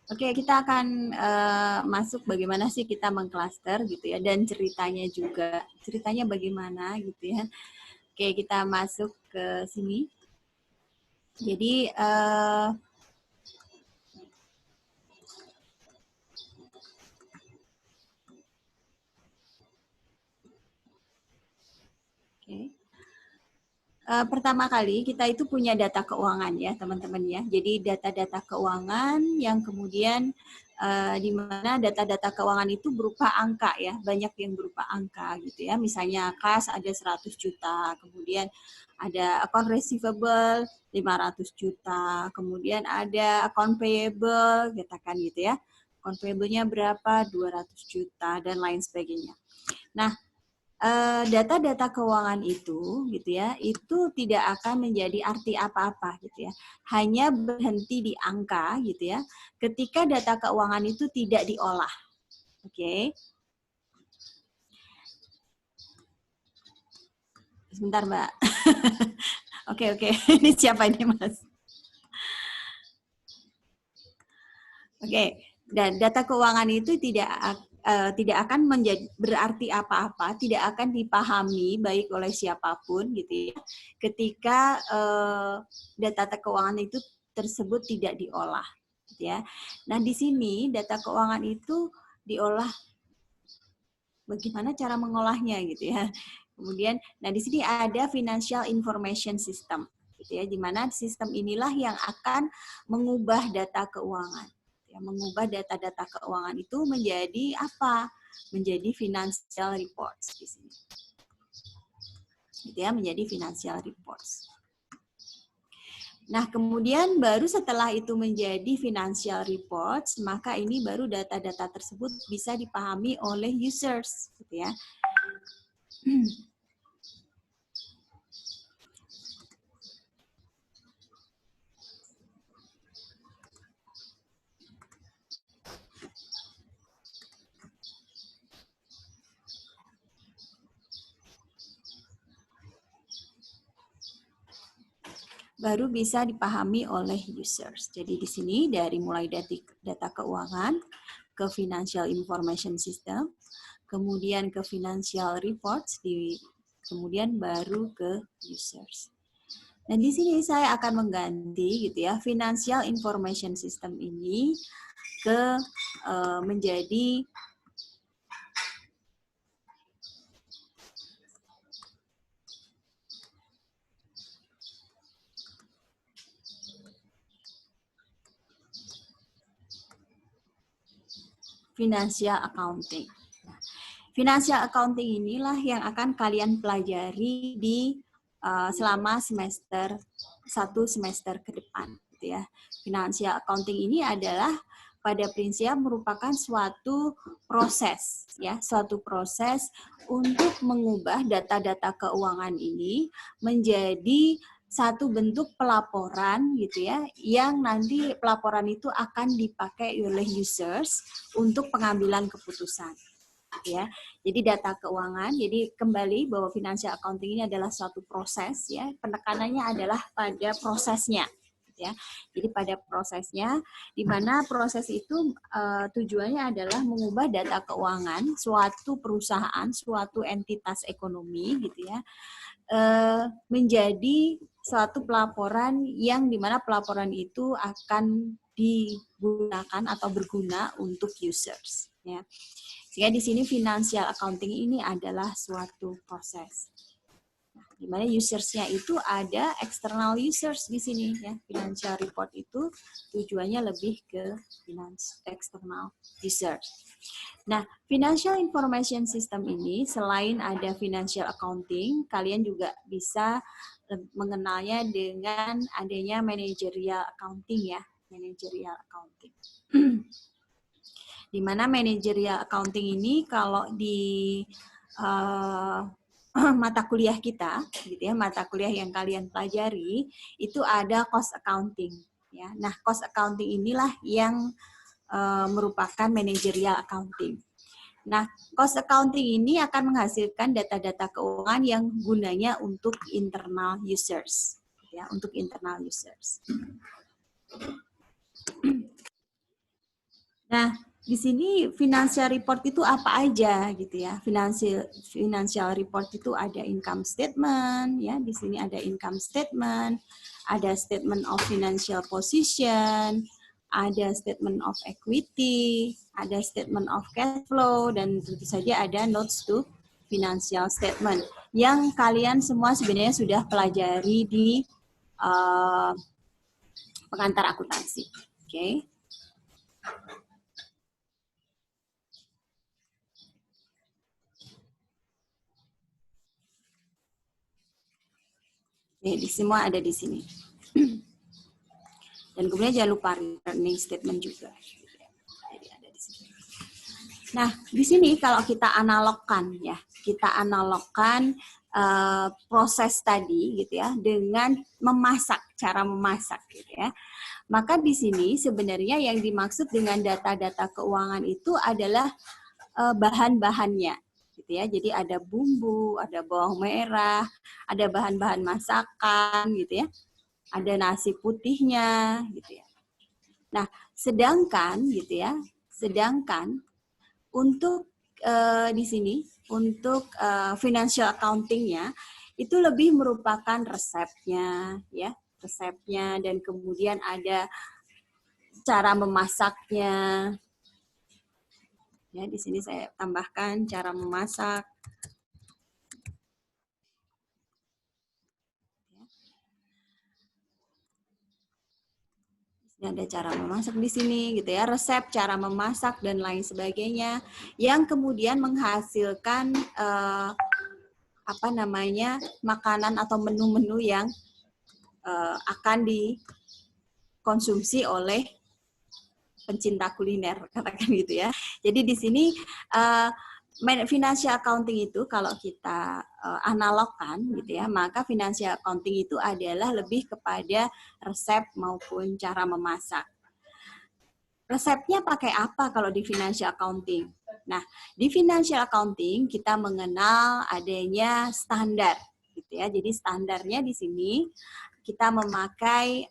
[SPEAKER 1] Oke, kita akan masuk bagaimana sih kita mengklaster gitu ya, dan ceritanya juga. Ceritanya bagaimana gitu ya. Oke, kita masuk ke sini. Jadi pertama kali kita itu punya data keuangan ya teman-teman ya. Jadi data-data keuangan yang kemudian di mana data-data keuangan itu berupa angka ya, banyak yang berupa angka gitu ya. Misalnya kas ada 100 juta, kemudian ada account receivable 500 juta, kemudian ada account payable, katakan gitu ya. Account payable-nya berapa? 200 juta dan lain sebagainya. Nah, data-data keuangan itu gitu ya, itu tidak akan menjadi arti apa-apa gitu ya. Hanya berhenti di angka gitu ya. Ketika data keuangan itu tidak diolah. Oke. Sebentar, Mbak. Oke. Ini siapa ini, Mas? Oke. Dan data keuangan itu tidak akan berarti apa-apa, tidak akan dipahami baik oleh siapapun gitu ya. Ketika data keuangan itu tersebut tidak diolah, gitu ya. Nah di sini data keuangan itu diolah, bagaimana cara mengolahnya gitu ya. Kemudian, nah di sini ada Financial Information System, gitu ya, di mana sistem inilah yang akan mengubah data keuangan. Mengubah data-data keuangan itu menjadi apa? Menjadi financial reports di sini. Gitu ya, menjadi financial reports. Nah, kemudian baru setelah itu menjadi financial reports, maka ini baru data-data tersebut bisa dipahami oleh users, gitu ya. Baru bisa dipahami oleh users. Jadi di sini dari mulai data keuangan ke financial information system, kemudian ke financial reports, kemudian baru ke users. Nah di sini saya akan mengganti gitu ya financial information system ini ke menjadi financial accounting. Financial accounting inilah yang akan kalian pelajari di selama semester 1 semester ke depan. gitu ya. Financial accounting ini adalah pada prinsipnya merupakan suatu proses ya, suatu proses untuk mengubah data-data keuangan ini menjadi satu bentuk pelaporan gitu ya, yang nanti pelaporan itu akan dipakai oleh users untuk pengambilan keputusan. Ya, jadi data keuangan. Jadi kembali bahwa financial accounting ini adalah suatu proses ya, penekanannya adalah pada prosesnya. Ya, jadi pada prosesnya, di mana proses itu tujuannya adalah mengubah data keuangan suatu perusahaan, suatu entitas ekonomi gitu ya, menjadi suatu pelaporan yang dimana pelaporan itu akan digunakan atau berguna untuk users. Ya. Sehingga di sini financial accounting ini adalah suatu proses. Nah, di mana usersnya itu ada external users di sini ya. Financial report itu tujuannya lebih ke external users. Nah, financial information system ini selain ada financial accounting, kalian juga bisa mengenalnya dengan adanya managerial accounting ya, managerial accounting. Di mana managerial accounting ini kalau di mata kuliah kita, gitu ya, mata kuliah yang kalian pelajari itu ada cost accounting. Ya, nah cost accounting inilah yang merupakan managerial accounting. Nah, cost accounting ini akan menghasilkan data-data keuangan yang gunanya untuk internal users, ya, untuk internal users. Nah, di sini financial report itu apa aja gitu ya? Financial report itu ada income statement, ya, di sini ada income statement, ada statement of financial position, ada statement of equity, ada statement of cash flow, dan tentu saja ada notes to financial statement yang kalian semua sebenarnya sudah pelajari di pengantar akuntansi. Oke. Di semua ada di sini. Dan kemudian jangan lupa earning statement juga. Jadi ada di sini. Nah, di sini kalau kita analogkan ya, kita analogkan proses tadi gitu ya dengan memasak, cara memasak gitu ya. Maka di sini sebenarnya yang dimaksud dengan data-data keuangan itu adalah bahan-bahannya gitu ya. Jadi ada bumbu, ada bawang merah, ada bahan-bahan masakan gitu ya. Ada nasi putihnya gitu ya. Nah, sedangkan gitu ya, sedangkan untuk di sini untuk financial accounting-nya itu lebih merupakan resepnya ya, resepnya, dan kemudian ada cara memasaknya. Ya, di sini saya tambahkan cara memasak. Ada cara memasak di sini gitu ya, resep cara memasak dan lain sebagainya yang kemudian menghasilkan makanan atau menu-menu yang akan dikonsumsi oleh pencinta kuliner, katakan gitu ya. Jadi di sini financial accounting itu kalau kita analogkan gitu ya, maka financial accounting itu adalah lebih kepada resep maupun cara memasak. Resepnya pakai apa kalau di financial accounting? Nah, di financial accounting kita mengenal adanya standar gitu ya. Jadi standarnya di sini kita memakai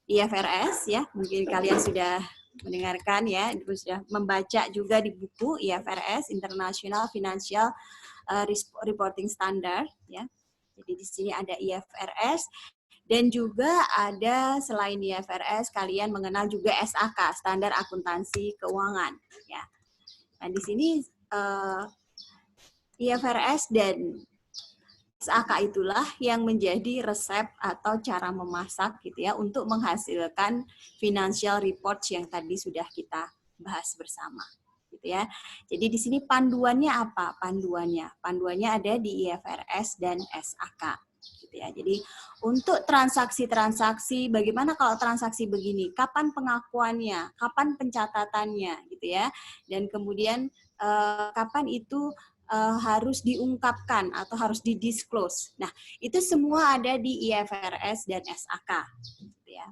[SPEAKER 1] IFRS ya, mungkin kalian sudah mendengarkan ya, sudah membaca juga di buku IFRS, International Financial Reporting Standard ya. Jadi di sini ada IFRS dan juga ada selain IFRS kalian mengenal juga SAK, Standar Akuntansi Keuangan ya. Nah, di sini IFRS dan SAK itulah yang menjadi resep atau cara memasak gitu ya untuk menghasilkan financial reports yang tadi sudah kita bahas bersama gitu ya. Jadi di sini panduannya apa? Panduannya ada di IFRS dan SAK. gitu ya. Jadi untuk transaksi-transaksi, bagaimana kalau transaksi begini, kapan pengakuannya, kapan pencatatannya gitu ya, dan kemudian kapan itu harus diungkapkan atau harus didisclose. Nah, itu semua ada di IFRS dan SAK gitu ya.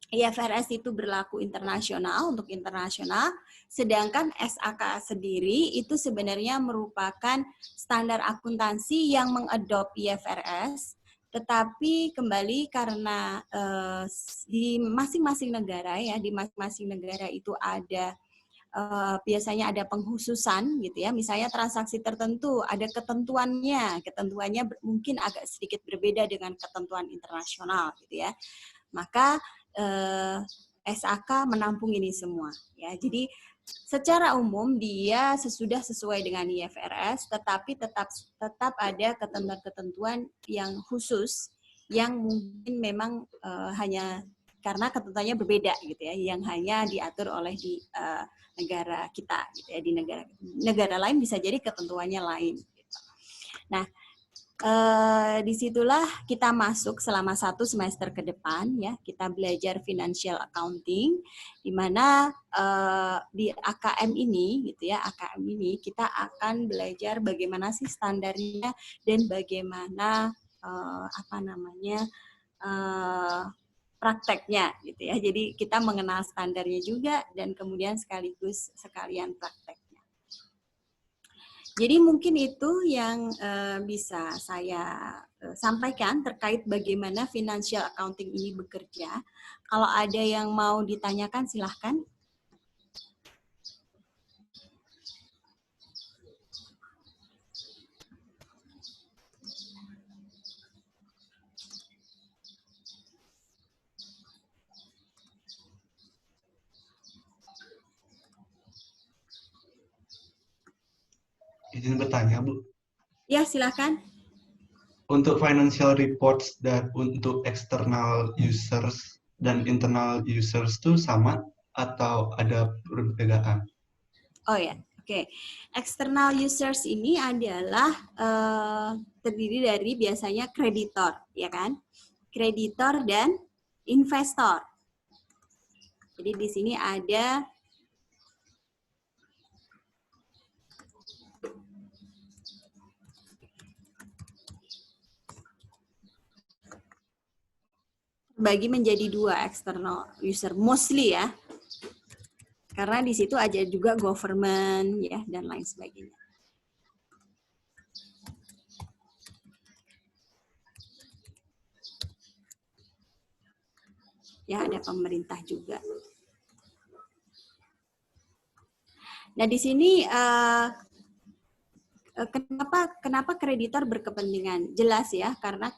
[SPEAKER 1] IFRS itu berlaku internasional untuk internasional, sedangkan SAK sendiri itu sebenarnya merupakan standar akuntansi yang mengadop IFRS, tetapi kembali karena di masing-masing negara ya, di masing-masing negara itu ada biasanya ada pengkhususan gitu ya, misalnya transaksi tertentu ada ketentuannya mungkin agak sedikit berbeda dengan ketentuan internasional gitu ya. Maka SAK menampung ini semua ya. Jadi secara umum dia sesuai dengan IFRS, tetapi tetap ada ketentuan-ketentuan yang khusus yang mungkin memang hanya karena ketentuannya berbeda gitu ya, yang hanya diatur oleh di negara kita gitu ya. Di negara lain bisa jadi ketentuannya lain gitu. Nah, disitulah kita masuk selama 1 semester ke depan ya, kita belajar financial accounting, di mana di AKM ini gitu ya, AKM ini kita akan belajar bagaimana sih standarnya dan bagaimana prakteknya gitu ya. Jadi kita mengenal standarnya juga dan kemudian sekalian prakteknya. Jadi mungkin itu yang bisa saya sampaikan terkait bagaimana financial accounting ini bekerja. Kalau ada yang mau ditanyakan silahkan.
[SPEAKER 8] Izin bertanya, Bu.
[SPEAKER 1] Ya, silakan.
[SPEAKER 8] Untuk financial reports dan untuk external users dan internal users itu sama atau ada perbedaan?
[SPEAKER 1] Oh ya, oke. External users ini adalah terdiri dari biasanya kreditor, ya kan? Kreditor dan investor. Jadi di sini ada bagi menjadi 2 external user, mostly ya. Karena di situ ada juga government ya dan lain sebagainya. Ya, ada pemerintah juga. Nah, di sini kenapa kreditor berkepentingan? Jelas ya, karena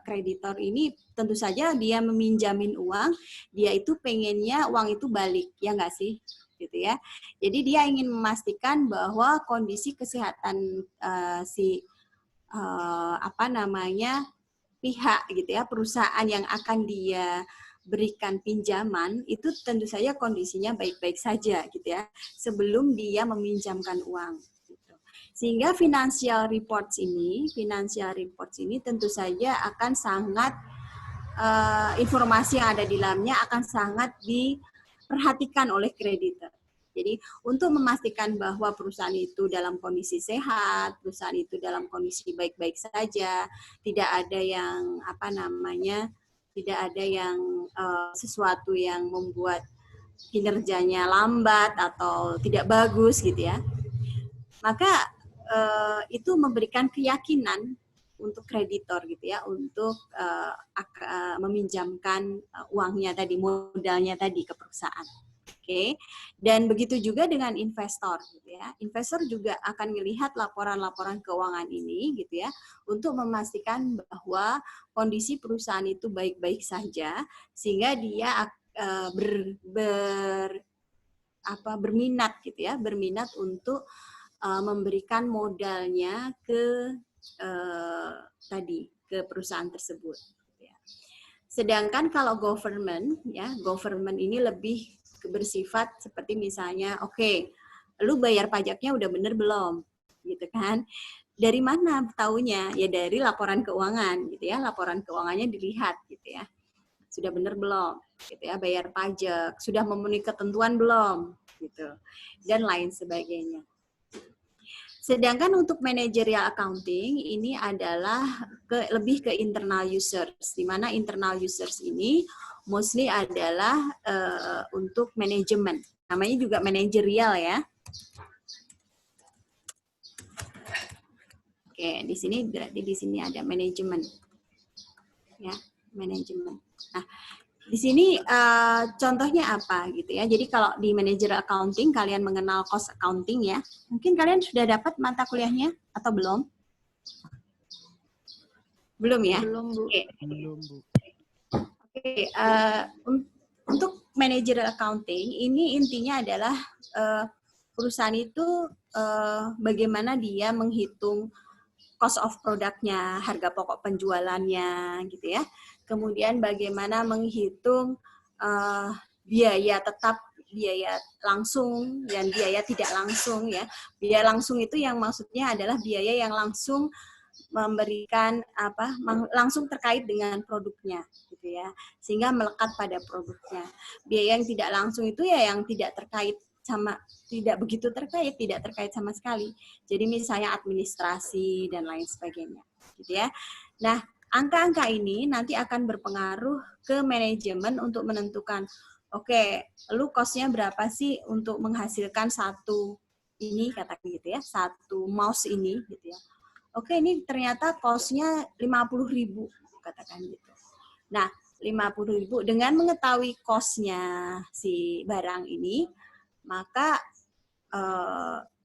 [SPEAKER 1] kreditor ini tentu saja dia meminjamin uang, dia itu pengennya uang itu balik, ya nggak sih? Gitu ya. Jadi dia ingin memastikan bahwa kondisi kesehatan pihak gitu ya, perusahaan yang akan dia berikan pinjaman itu tentu saja kondisinya baik-baik saja gitu ya, sebelum dia meminjamkan uang. Sehingga financial reports ini tentu saja akan sangat informasi yang ada di dalamnya akan sangat diperhatikan oleh kreditor. Jadi untuk memastikan bahwa perusahaan itu dalam kondisi sehat, perusahaan itu dalam kondisi baik-baik saja, tidak ada yang sesuatu yang membuat kinerjanya lambat atau tidak bagus gitu ya. Maka itu memberikan keyakinan untuk kreditor gitu ya, untuk meminjamkan uangnya tadi, modalnya tadi ke perusahaan. Oke. Dan begitu juga dengan investor gitu ya. Investor juga akan melihat laporan-laporan keuangan ini gitu ya, untuk memastikan bahwa kondisi perusahaan itu baik-baik saja sehingga dia berminat gitu ya, berminat untuk memberikan modalnya ke perusahaan tersebut. Sedangkan kalau government ini lebih bersifat seperti misalnya, oke, lu bayar pajaknya udah bener belum, gitu kan? Dari mana taunya? Ya dari laporan keuangan gitu ya. Laporan keuangannya dilihat gitu ya. Sudah benar belum? Gitu ya, bayar pajak, sudah memenuhi ketentuan belum? Gitu. Dan lain sebagainya. Sedangkan untuk managerial accounting ini adalah lebih ke internal users, di mana internal users ini mostly adalah untuk manajemen. Namanya juga manajerial ya. Oke, di sini berarti di sini ada manajemen. Ya, manajemen. Nah, di sini contohnya apa gitu ya. Jadi kalau di managerial accounting kalian mengenal cost accounting ya. Mungkin kalian sudah dapat mata kuliahnya atau belum? Belum ya?
[SPEAKER 3] Belum, Bu.
[SPEAKER 1] Oke.
[SPEAKER 7] Belum, Bu.
[SPEAKER 1] Oke, untuk managerial accounting ini intinya adalah perusahaan itu bagaimana dia menghitung cost of produknya, harga pokok penjualannya, gitu ya. Kemudian bagaimana menghitung biaya tetap, biaya langsung, dan biaya tidak langsung ya. Biaya langsung itu yang maksudnya adalah biaya yang langsung memberikan langsung terkait dengan produknya, gitu ya. Sehingga melekat pada produknya. Biaya yang tidak langsung itu ya yang tidak terkait sama, tidak begitu terkait, tidak terkait sama sekali. Jadi misalnya administrasi dan lain sebagainya, gitu ya. Nah, angka-angka ini nanti akan berpengaruh ke manajemen untuk menentukan, oke, lu cost-nya berapa sih untuk menghasilkan satu ini, katakan gitu ya, satu mouse ini, gitu ya. Oke, ini ternyata cost-nya 50.000, katakan gitu. Nah, 50.000 dengan mengetahui cost-nya si barang ini, maka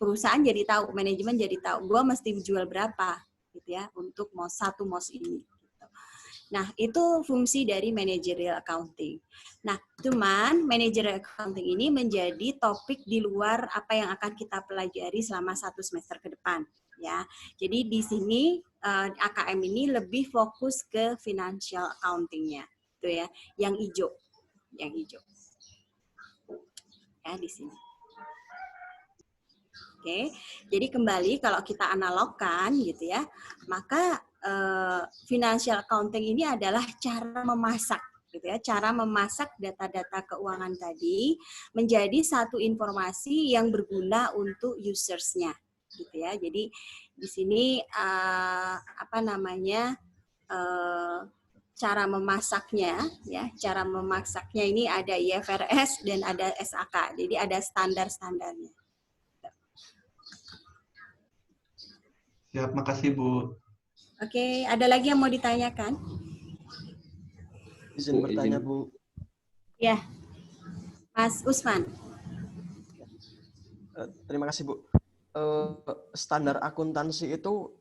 [SPEAKER 1] perusahaan jadi tahu, manajemen jadi tahu, gue mesti jual berapa gitu ya untuk satu mouse ini. Gitu. Nah, itu fungsi dari managerial accounting. Nah, cuman managerial accounting ini menjadi topik di luar apa yang akan kita pelajari selama 1 semester ke depan. Ya, jadi di sini AKM ini lebih fokus ke financial accounting-nya, gitu ya, yang hijau. Ya, di sini. Oke, jadi kembali kalau kita analogkan gitu ya, maka financial accounting ini adalah cara memasak gitu ya, cara memasak data-data keuangan tadi menjadi satu informasi yang berguna untuk usersnya gitu ya. Jadi di sini cara memasaknya ya, cara memasaknya ini ada IFRS dan ada SAK. Jadi ada standar-standarnya.
[SPEAKER 8] Siap, makasih Bu.
[SPEAKER 1] Oke, ada lagi yang mau ditanyakan?
[SPEAKER 7] Izin bertanya, Bu.
[SPEAKER 1] Ya, Mas Usman.
[SPEAKER 7] Terima kasih, Bu. Standar akuntansi itu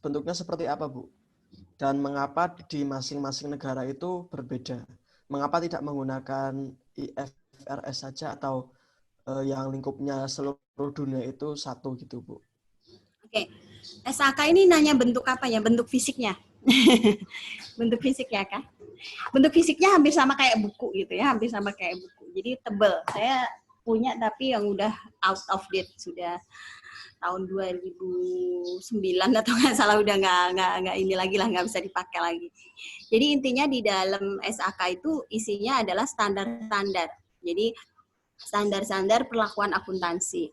[SPEAKER 7] bentuknya seperti apa, Bu? Dan mengapa di masing-masing negara itu berbeda? Mengapa tidak menggunakan IFRS saja atau yang lingkupnya seluruh dunia itu satu gitu, Bu?
[SPEAKER 1] Oke, SAK ini nanya bentuk apa ya? Bentuk fisiknya. Bentuk fisik ya, Kak? Bentuk fisiknya hampir sama kayak buku gitu ya, hampir sama kayak buku. Jadi tebel. Saya punya tapi yang udah out of date, sudah tahun 2009 atau nggak salah, udah nggak ini lagi lah, nggak bisa dipakai lagi. Jadi intinya di dalam SAK itu isinya adalah standar-standar. Jadi standar-standar perlakuan akuntansi.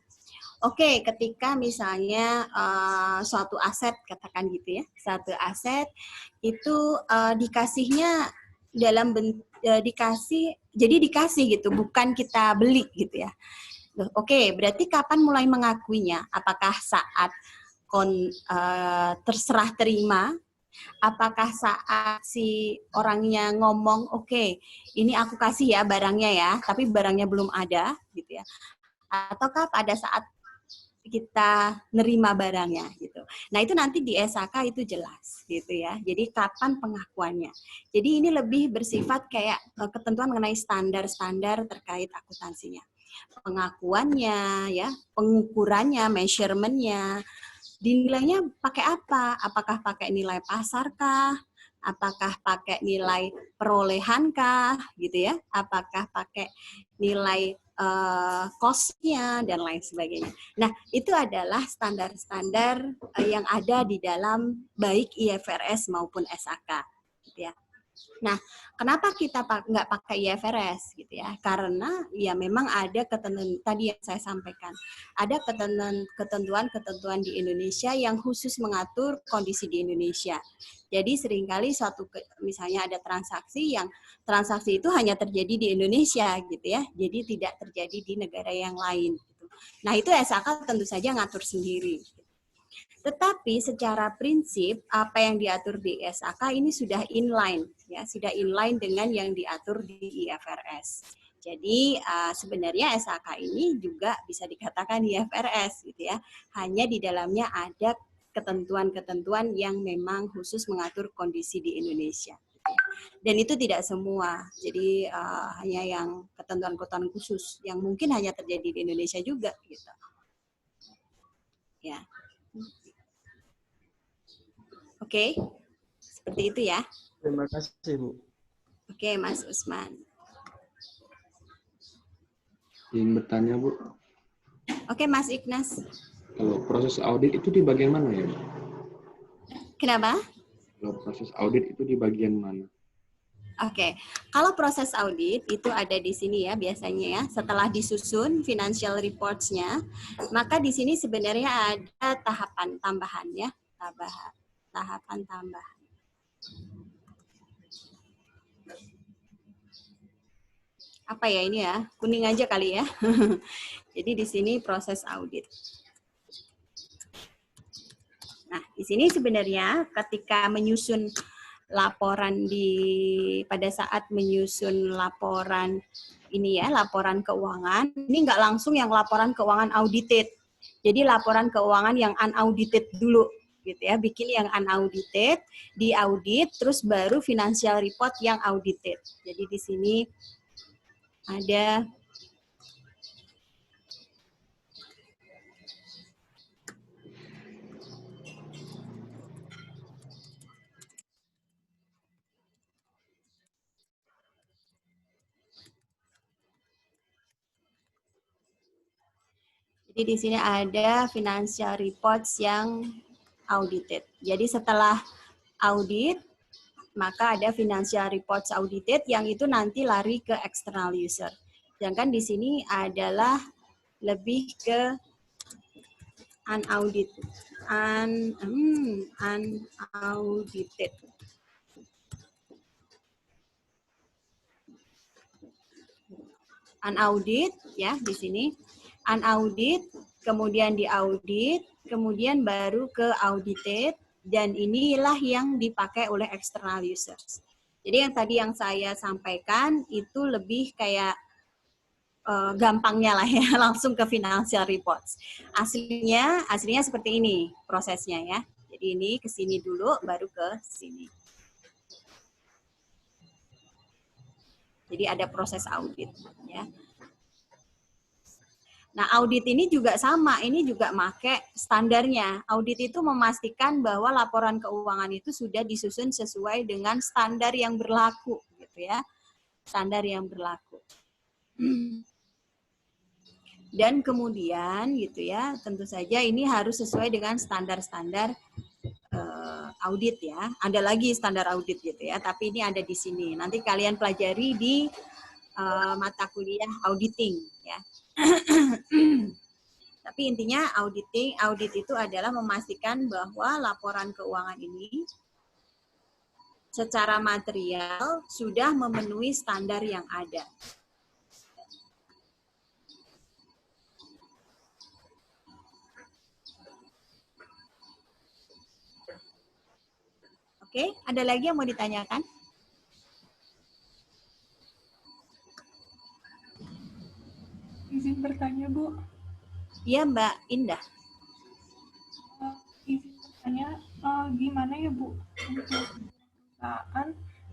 [SPEAKER 1] Oke, ketika misalnya suatu aset, katakan gitu ya, satu aset itu dikasihnya dalam dikasih gitu, bukan kita beli gitu ya. Oke, berarti kapan mulai mengakuinya? Apakah saat terserah terima? Apakah saat si orangnya ngomong, oke, ini aku kasih ya barangnya ya, tapi barangnya belum ada gitu ya? Ataukah pada saat kita nerima barangnya gitu. Nah, itu nanti di SAK itu jelas gitu ya. Jadi kapan pengakuannya. Jadi ini lebih bersifat kayak ketentuan mengenai standar-standar terkait akuntansinya. Pengakuannya ya, pengukurannya, measurement-nya, dinilainya pakai apa? Apakah pakai nilai pasar kah? Apakah pakai nilai perolehan kah, gitu ya? Apakah pakai nilai cost-nya dan lain sebagainya. Nah, itu adalah standar-standar yang ada di dalam baik IFRS maupun SAK, gitu ya. Nah, kenapa kita nggak pakai IFRS gitu ya? Karena ya memang ada ketentuan tadi yang saya sampaikan. Ada ketentuan-ketentuan di Indonesia yang khusus mengatur kondisi di Indonesia. Jadi seringkali misalnya ada transaksi itu hanya terjadi di Indonesia gitu ya. Jadi tidak terjadi di negara yang lain gitu. Nah, itu SAK tentu saja ngatur sendiri. Tetapi secara prinsip apa yang diatur di SAK ini sudah inline, ya, sudah inline dengan yang diatur di IFRS. Jadi sebenarnya SAK ini juga bisa dikatakan IFRS, gitu ya. Hanya di dalamnya ada ketentuan-ketentuan yang memang khusus mengatur kondisi di Indonesia. Dan itu tidak semua, jadi hanya yang ketentuan-ketentuan khusus yang mungkin hanya terjadi di Indonesia juga, gitu. Ya. Oke, seperti itu ya.
[SPEAKER 7] Terima kasih, Bu.
[SPEAKER 1] Oke, Mas Usman.
[SPEAKER 4] Ingin bertanya, Bu.
[SPEAKER 1] Oke, Mas Ignas.
[SPEAKER 4] Kalau proses audit itu di bagian mana ya, Bu?
[SPEAKER 1] Kenapa?
[SPEAKER 4] Kalau proses audit itu di bagian mana?
[SPEAKER 1] Oke, kalau proses audit itu ada di sini ya biasanya ya. Setelah disusun financial reports-nya, maka di sini sebenarnya ada tahapan tambahan ya, tahapan tambahan. Apa ya ini ya? Kuning aja kali ya. Jadi di sini proses audit. Nah, di sini sebenarnya ketika menyusun laporan pada saat menyusun laporan ini ya, laporan keuangan, ini nggak langsung yang laporan keuangan audited. Jadi laporan keuangan yang unaudited dulu gitu ya, bikin yang unaudited, diaudit, terus baru financial report yang audited. Jadi di sini ada jadi di sini ada financial reports yang audited. Jadi setelah audit, maka ada financial reports audited yang itu nanti lari ke external user. Sedangkan di sini adalah lebih ke unaudited. Unaudited. Unaudit ya di sini. Unaudit, kemudian diaudit, kemudian baru ke audited, dan inilah yang dipakai oleh external users. Jadi yang tadi yang saya sampaikan itu lebih kayak gampangnya lah ya, langsung ke financial reports. Aslinya seperti ini prosesnya ya. Jadi ini ke sini dulu, baru ke sini. Jadi ada proses audit ya. Nah, audit ini juga sama, ini juga make standarnya. Audit itu memastikan bahwa laporan keuangan itu sudah disusun sesuai dengan standar yang berlaku, gitu ya. Standar yang berlaku. Dan kemudian, gitu ya, tentu saja ini harus sesuai dengan standar-standar audit ya. Ada lagi standar audit gitu ya, tapi ini ada di sini. Nanti kalian pelajari di mata kuliah auditing ya. Tapi intinya audit itu adalah memastikan bahwa laporan keuangan ini secara material sudah memenuhi standar yang ada. Oke, ada lagi yang mau ditanyakan?
[SPEAKER 10] Izin bertanya, Bu.
[SPEAKER 1] Iya, Mbak Indah.
[SPEAKER 10] Izin bertanya, gimana ya, Bu, untuk perusahaan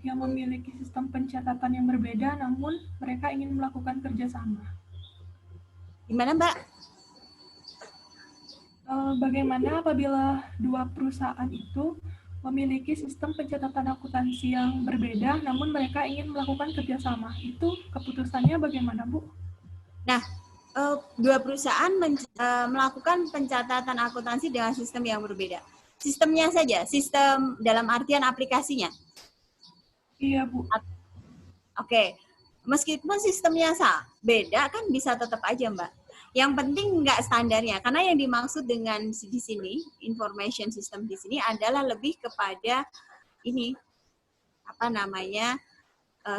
[SPEAKER 10] yang memiliki sistem pencatatan yang berbeda, namun mereka ingin melakukan kerjasama?
[SPEAKER 1] Gimana, Mbak?
[SPEAKER 10] Bagaimana apabila dua perusahaan itu memiliki sistem pencatatan akuntansi yang berbeda, namun mereka ingin melakukan kerjasama. Itu keputusannya bagaimana, Bu?
[SPEAKER 1] Nah, dua perusahaan melakukan pencatatan akuntansi dengan sistem yang berbeda. Sistemnya saja, sistem dalam artian aplikasinya.
[SPEAKER 10] Iya, Bu.
[SPEAKER 1] Oke, meskipun sistemnya beda kan bisa tetap aja, Mbak. Yang penting nggak standarnya, karena yang dimaksud dengan di sini, information system di sini adalah lebih kepada ini, apa namanya,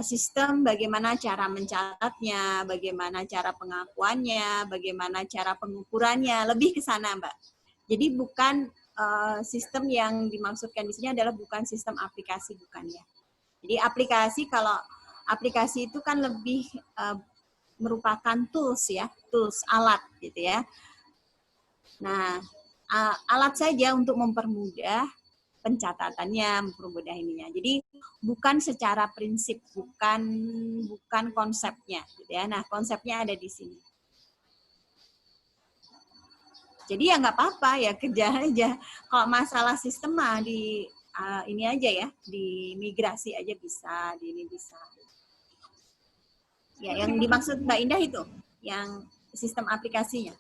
[SPEAKER 1] sistem bagaimana cara mencatatnya, bagaimana cara pengakuannya, bagaimana cara pengukurannya, lebih ke sana, Mbak. Jadi bukan sistem yang dimaksudkan di sini adalah bukan sistem aplikasi, bukan ya. Jadi kalau aplikasi itu kan lebih merupakan tools ya, tools, alat gitu ya. Nah, alat saja untuk mempermudah pencatatannya, mempermudah ininya. Jadi bukan secara prinsip, bukan konsepnya gitu ya. Nah, konsepnya ada di sini. Jadi ya nggak apa-apa ya, kerja aja. Kalau masalah sistem mah di ini aja ya, di migrasi aja bisa, di ini bisa. Ya, yang dimaksud Mbak Indah itu, yang sistem aplikasinya.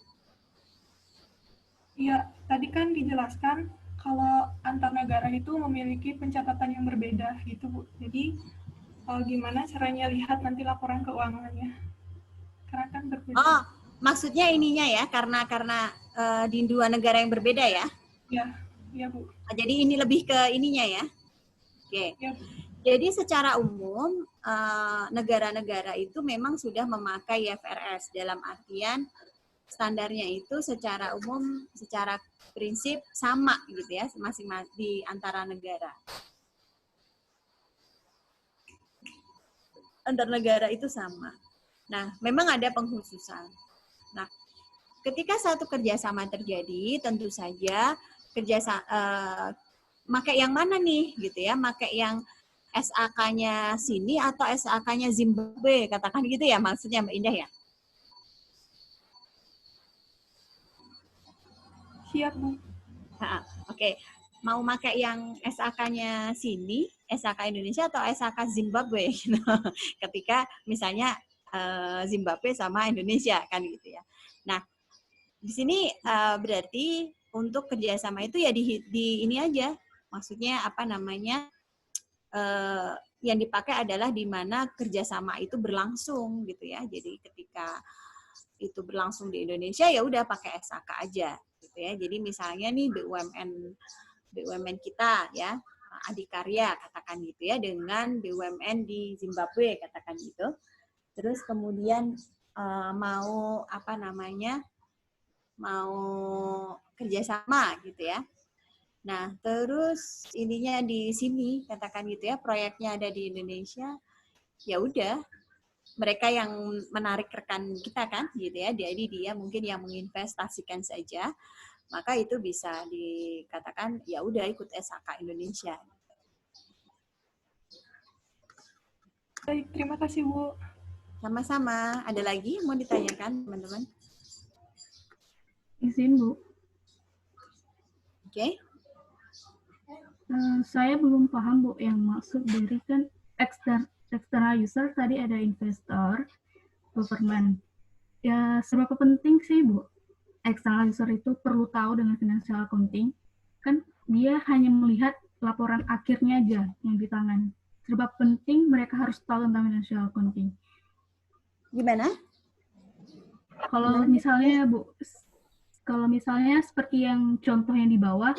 [SPEAKER 10] Iya, tadi kan dijelaskan kalau antar negara itu memiliki pencatatan yang berbeda gitu, Bu. Jadi gimana caranya lihat nanti laporan keuangannya? Karena kan berbeda.
[SPEAKER 1] Oh, maksudnya ininya ya, karena di dua negara yang berbeda ya?
[SPEAKER 10] Iya, Bu.
[SPEAKER 1] Jadi ini lebih ke ininya ya? Oke.
[SPEAKER 10] Ya, Bu.
[SPEAKER 1] Jadi secara umum, negara-negara itu memang sudah memakai IFRS dalam artian standarnya itu secara umum, secara prinsip sama gitu ya, masing-masing di antara negara. Antar negara itu sama. Nah, memang ada pengkhususan. Nah, ketika satu kerjasama terjadi, tentu saja pakai yang mana nih, gitu ya? Pakai yang SAK-nya sini atau SAK-nya Zimbabwe, katakan gitu ya, maksudnya Mbak Indah ya?
[SPEAKER 10] Siap, Bu.
[SPEAKER 1] Oke. Mau pakai yang SAK-nya sini, SAK Indonesia atau SAK Zimbabwe gitu. Ketika misalnya Zimbabwe sama Indonesia kan gitu ya. Nah, di sini berarti untuk kerjasama itu ya di ini aja. Maksudnya apa namanya? Yang dipakai adalah di mana kerjasama itu berlangsung gitu ya. Jadi ketika itu berlangsung di Indonesia ya udah pakai SAK aja gitu ya. Jadi misalnya nih BUMN kita ya, Adikarya katakan gitu ya, dengan BUMN di Zimbabwe katakan gitu. Terus kemudian mau apa namanya, mau kerjasama gitu ya. Nah terus ininya di sini katakan gitu ya, proyeknya ada di Indonesia, ya udah mereka yang menarik rekan kita kan gitu ya, jadi dia mungkin yang menginvestasikan saja, maka itu bisa dikatakan ya udah ikut SAK Indonesia.
[SPEAKER 10] Baik, terima kasih, Bu.
[SPEAKER 1] Sama-sama. Ada lagi yang mau ditanyakan, teman-teman?
[SPEAKER 11] Izin, Bu.
[SPEAKER 1] Oke.
[SPEAKER 11] Saya belum paham, Bu, yang maksud dari kan external user, tadi ada investor, government. Ya, seberapa penting sih, Bu, external user itu perlu tahu dengan financial accounting? Kan dia hanya melihat laporan akhirnya aja yang di tangan. Seberapa penting mereka harus tahu tentang financial accounting?
[SPEAKER 1] Gimana?
[SPEAKER 11] Kalau misalnya, Bu, kalau misalnya seperti yang contoh yang di bawah,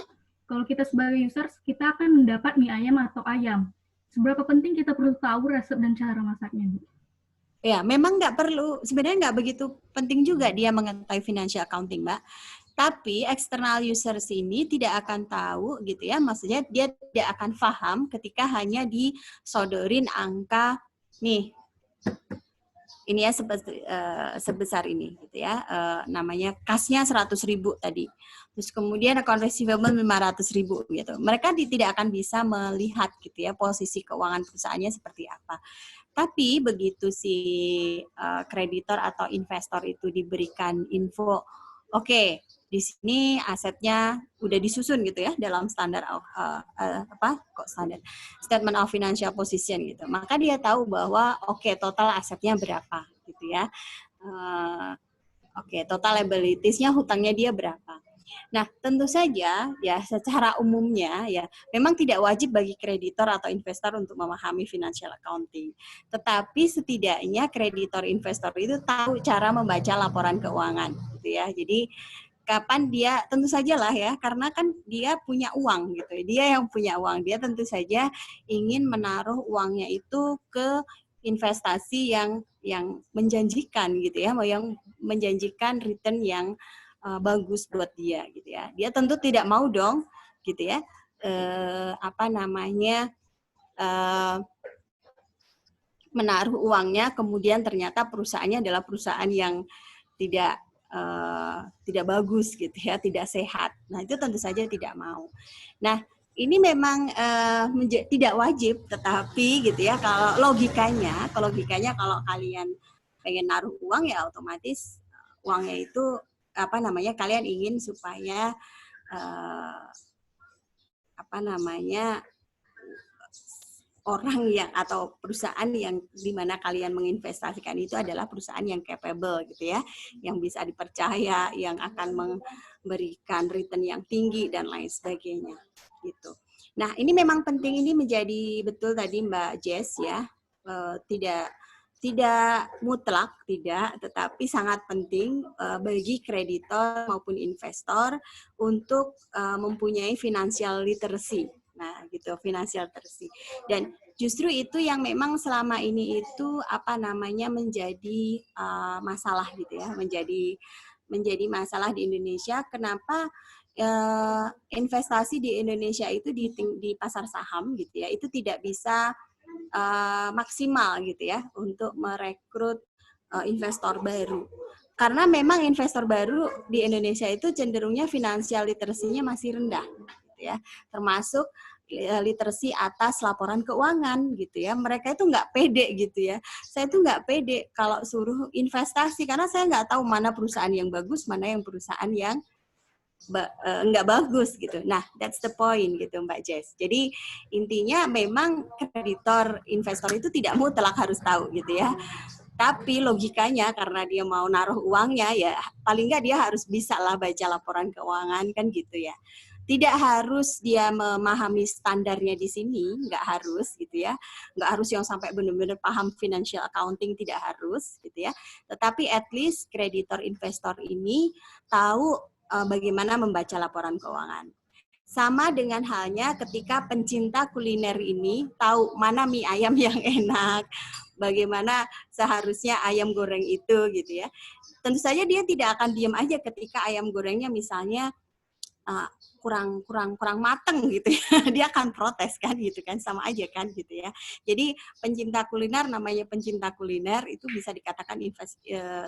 [SPEAKER 11] kalau kita sebagai users, kita akan mendapat mie ayam atau ayam. Seberapa penting kita perlu tahu resep dan cara masaknya, Bu?
[SPEAKER 1] Ya, memang nggak perlu. Sebenarnya nggak begitu penting juga dia mengetahui financial accounting, Mbak. Tapi external users ini tidak akan tahu gitu ya. Maksudnya dia tidak akan paham ketika hanya disodorin angka nih. Ini ya sebesar ini gitu ya. Namanya kasnya 100.000 tadi. Terus kemudian account receivable 500.000 gitu. Mereka tidak akan bisa melihat gitu ya posisi keuangan perusahaannya seperti apa. Tapi begitu si kreditor atau investor itu diberikan info oke, di sini asetnya udah disusun gitu ya dalam standar statement of financial position gitu. Maka dia tahu bahwa oke, total asetnya berapa gitu ya. Oke, total liabilities-nya, hutangnya dia berapa. Nah, tentu saja ya secara umumnya ya memang tidak wajib bagi kreditor atau investor untuk memahami financial accounting. Tetapi setidaknya kreditor investor itu tahu cara membaca laporan keuangan gitu ya. Jadi kapan dia, tentu saja lah ya, karena kan dia punya uang gitu. Dia yang punya uang, dia tentu saja ingin menaruh uangnya itu ke investasi yang menjanjikan gitu ya, yang menjanjikan return yang bagus buat dia gitu ya. Dia tentu tidak mau dong gitu ya. Menaruh uangnya kemudian ternyata perusahaannya adalah perusahaan yang tidak bagus gitu ya, tidak sehat. Nah, itu tentu saja tidak mau. Nah, ini memang tidak wajib, tetapi gitu ya, kalau logikanya kalau kalian pengen naruh uang ya otomatis uangnya itu kalian ingin supaya orang yang atau perusahaan yang di mana kalian menginvestasikan itu adalah perusahaan yang capable gitu ya, yang bisa dipercaya, yang akan memberikan return yang tinggi dan lain sebagainya gitu. Nah, ini memang penting, ini menjadi betul tadi Mbak Jess ya, tidak mutlak, tetapi sangat penting bagi kreditor maupun investor untuk mempunyai financial literacy. Nah, gitu, financial literacy. Dan justru itu yang memang selama ini itu menjadi masalah gitu ya, menjadi masalah di Indonesia. Kenapa investasi di Indonesia itu di pasar saham gitu ya, itu tidak bisa maksimal gitu ya untuk merekrut investor baru. Karena memang investor baru di Indonesia itu cenderungnya financial literacy-nya masih rendah gitu ya. Termasuk literasi atas laporan keuangan gitu ya. Mereka itu nggak pede gitu ya. Saya itu nggak pede kalau suruh investasi karena saya nggak tahu mana perusahaan yang bagus, mana yang perusahaan yang nggak bagus gitu. Nah, that's the point gitu Mbak Jess. Jadi intinya memang kreditor investor itu tidak mutlak harus tahu gitu ya. Tapi logikanya karena dia mau naruh uangnya ya paling nggak dia harus bisa lah baca laporan keuangan kan gitu ya. Tidak harus dia memahami standarnya di sini, nggak harus gitu ya. Nggak harus yang sampai benar-benar paham financial accounting, tidak harus gitu ya. Tetapi at least kreditor investor ini tahu bagaimana membaca laporan keuangan. Sama dengan halnya ketika pencinta kuliner ini tahu mana mie ayam yang enak, bagaimana seharusnya ayam goreng itu gitu ya. Tentu saja dia tidak akan diam aja ketika ayam gorengnya misalnya kurang mateng gitu ya. Dia akan protes kan gitu kan, sama aja kan gitu ya. Jadi pencinta kuliner, namanya pencinta kuliner itu bisa dikatakan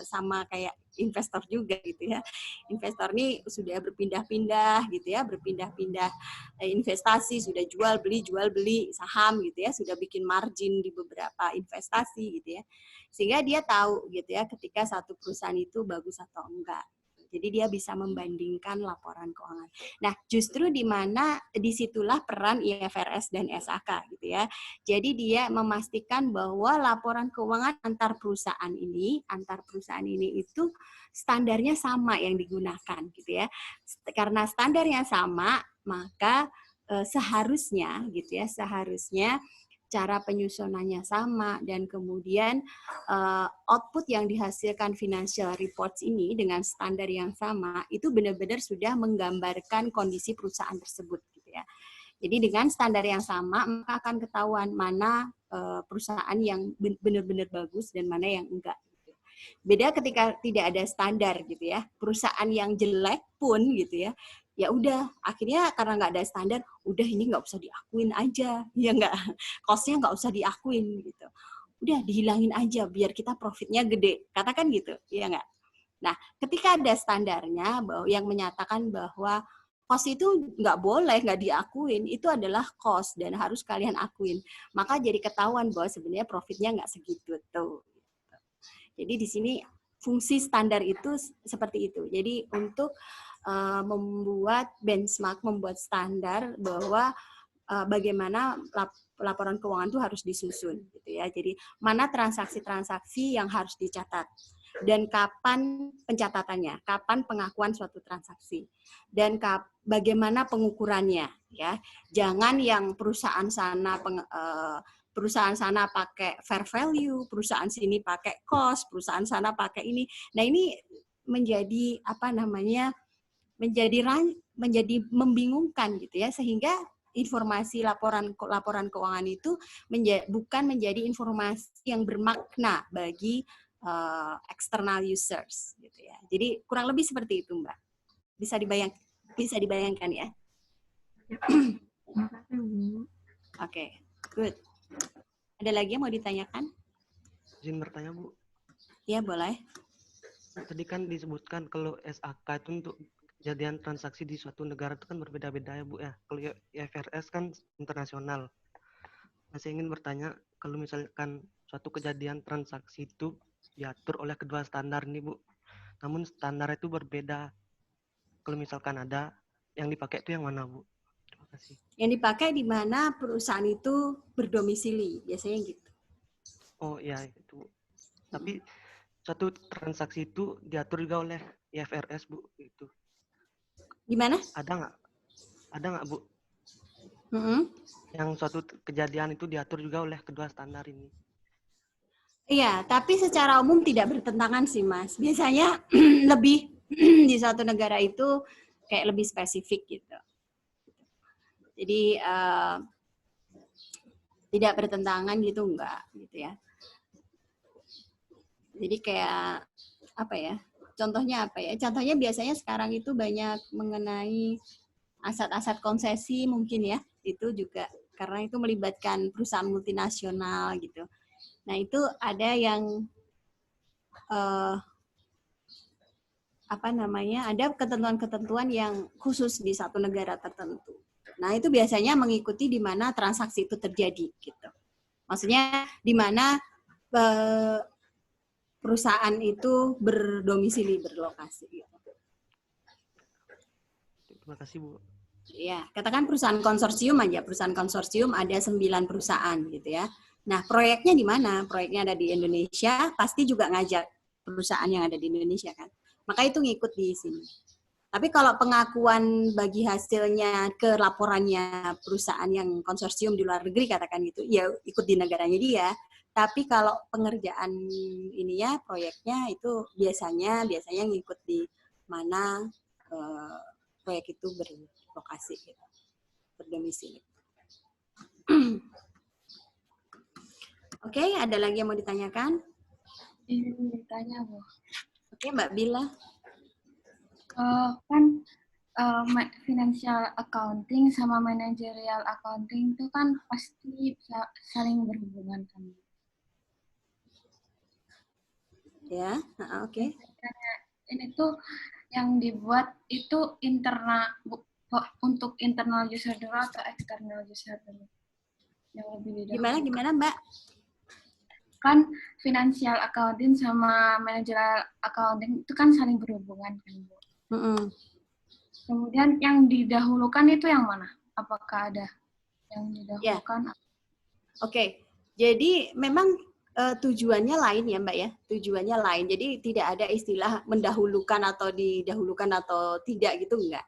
[SPEAKER 1] sama kayak investor juga gitu ya. Investor ini sudah berpindah-pindah gitu ya, berpindah-pindah investasi, sudah jual beli saham gitu ya, sudah bikin margin di beberapa investasi gitu ya. Sehingga dia tahu gitu ya ketika satu perusahaan itu bagus atau enggak. Jadi dia bisa membandingkan laporan keuangan. Nah, justru disitulah peran IFRS dan SAK gitu ya. Jadi dia memastikan bahwa laporan keuangan antar perusahaan ini itu standarnya sama yang digunakan gitu ya. Karena standarnya sama, maka seharusnya cara penyusunannya sama dan kemudian output yang dihasilkan financial reports ini dengan standar yang sama itu benar-benar sudah menggambarkan kondisi perusahaan tersebut gitu ya. Jadi dengan standar yang sama maka akan ketahuan mana perusahaan yang benar-benar bagus dan mana yang enggak. Beda ketika tidak ada standar gitu ya. Perusahaan yang jelek pun gitu ya. Ya udah, akhirnya karena nggak ada standar, udah ini nggak usah diakuin aja, ya nggak, cost-nya nggak usah diakuin gitu, udah dihilangin aja biar kita profitnya gede, katakan gitu, ya nggak. Nah, ketika ada standarnya yang menyatakan bahwa cost itu nggak boleh, nggak diakuin, itu adalah cost dan harus kalian akuin, maka jadi ketahuan bahwa sebenarnya profitnya nggak segitu tuh. Jadi di sini fungsi standar itu seperti itu. Jadi untuk membuat benchmark, membuat standar bahwa bagaimana laporan keuangan itu harus disusun, gitu ya. Jadi mana transaksi-transaksi yang harus dicatat dan kapan pencatatannya, kapan pengakuan suatu transaksi dan bagaimana pengukurannya, ya. Jangan yang perusahaan sana pakai fair value, perusahaan sini pakai cost, perusahaan sana pakai ini. Nah, ini menjadi menjadi membingungkan gitu ya, sehingga informasi laporan keuangan itu bukan menjadi informasi yang bermakna bagi external users gitu ya. Jadi kurang lebih seperti itu, Mbak. Bisa dibayangkan ya.
[SPEAKER 11] Terima kasih, Bu.
[SPEAKER 1] Oke, good. Ada lagi yang mau ditanyakan?
[SPEAKER 12] Izin bertanya, Bu.
[SPEAKER 1] Ya, boleh.
[SPEAKER 12] Tadi kan disebutkan kalau SAK itu untuk kejadian transaksi di suatu negara itu kan berbeda-beda ya, Bu ya. Kalau IFRS kan internasional. Saya ingin bertanya, kalau misalkan suatu kejadian transaksi itu diatur oleh kedua standar nih, Bu. Namun standar itu berbeda. Kalau misalkan ada, yang dipakai itu yang mana, Bu? Terima kasih.
[SPEAKER 1] Yang dipakai di mana perusahaan itu berdomisili, biasanya gitu.
[SPEAKER 12] Oh iya, itu. Tapi suatu transaksi itu diatur juga oleh IFRS, Bu, itu.
[SPEAKER 1] Gimana?
[SPEAKER 12] Ada nggak, Bu?
[SPEAKER 1] Mm-hmm.
[SPEAKER 12] Yang suatu kejadian itu diatur juga oleh kedua standar ini.
[SPEAKER 1] Iya, tapi secara umum tidak bertentangan sih, Mas. Biasanya lebih di suatu negara itu kayak lebih spesifik gitu. Jadi tidak bertentangan gitu, enggak gitu ya. Jadi kayak apa ya? Contohnya apa ya? Contohnya biasanya sekarang itu banyak mengenai aset-aset konsesi mungkin ya. Itu juga karena itu melibatkan perusahaan multinasional gitu. Nah, itu ada yang ada ketentuan-ketentuan yang khusus di satu negara tertentu. Nah, itu biasanya mengikuti di mana transaksi itu terjadi gitu. Maksudnya di mana perusahaan itu berdomisili, berlokasi gitu.
[SPEAKER 12] Terima kasih, Bu.
[SPEAKER 1] Ya, katakan perusahaan konsorsium aja. Perusahaan konsorsium ada 9 perusahaan gitu ya. Nah, proyeknya di mana? Proyeknya ada di Indonesia, pasti juga ngajak perusahaan yang ada di Indonesia kan. Maka itu ngikut di sini. Tapi kalau pengakuan bagi hasilnya ke laporannya perusahaan yang konsorsium di luar negeri katakan gitu, ya ikut di negaranya dia. Tapi kalau pengerjaan ininya, proyeknya itu biasanya ngikut di mana proyek itu berlokasi, gitu, berdomisili. Oke, ada lagi yang mau ditanyakan?
[SPEAKER 3] Ingin bertanya, Bu.
[SPEAKER 1] Oke, Mbak Bila.
[SPEAKER 3] Financial accounting sama managerial accounting itu kan pasti saling berhubungan kan.
[SPEAKER 1] Ya, oke.
[SPEAKER 3] Ini tuh yang dibuat itu untuk internal user dulu atau external user dulu? Yang lebih
[SPEAKER 1] Gimana Mbak?
[SPEAKER 3] Kan financial accounting sama managerial accounting itu kan saling berhubungan kan, Bu? Kemudian yang didahulukan itu yang mana? Apakah ada yang didahulukan?
[SPEAKER 1] Ya. Oke, jadi memang tujuannya lain ya Mbak ya, tujuannya lain. Jadi tidak ada istilah mendahulukan atau didahulukan atau tidak gitu, enggak.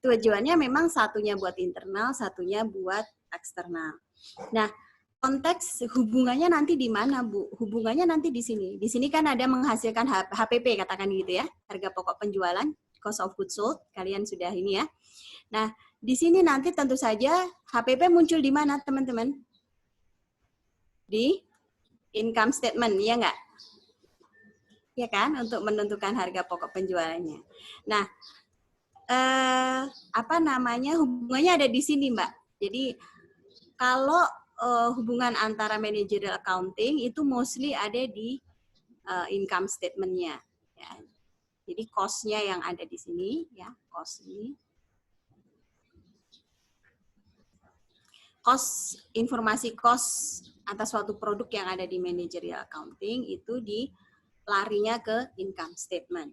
[SPEAKER 1] Tujuannya memang satunya buat internal, satunya buat eksternal. Nah, konteks hubungannya nanti di mana, Bu? Hubungannya nanti di sini. Di sini kan ada menghasilkan HPP, katakan gitu ya, harga pokok penjualan, cost of goods sold, kalian sudah ini ya. Nah, di sini nanti tentu saja HPP muncul di mana, teman-teman? Di income statement, ya nggak? Ya kan, untuk menentukan harga pokok penjualannya. Nah, hubungannya ada di sini, Mbak. Jadi, kalau hubungan antara managerial accounting itu mostly ada di income statement-nya. Ya. Jadi cost-nya yang ada di sini, ya, cost ini. Informasi cost atas suatu produk yang ada di managerial accounting itu larinya ke income statement.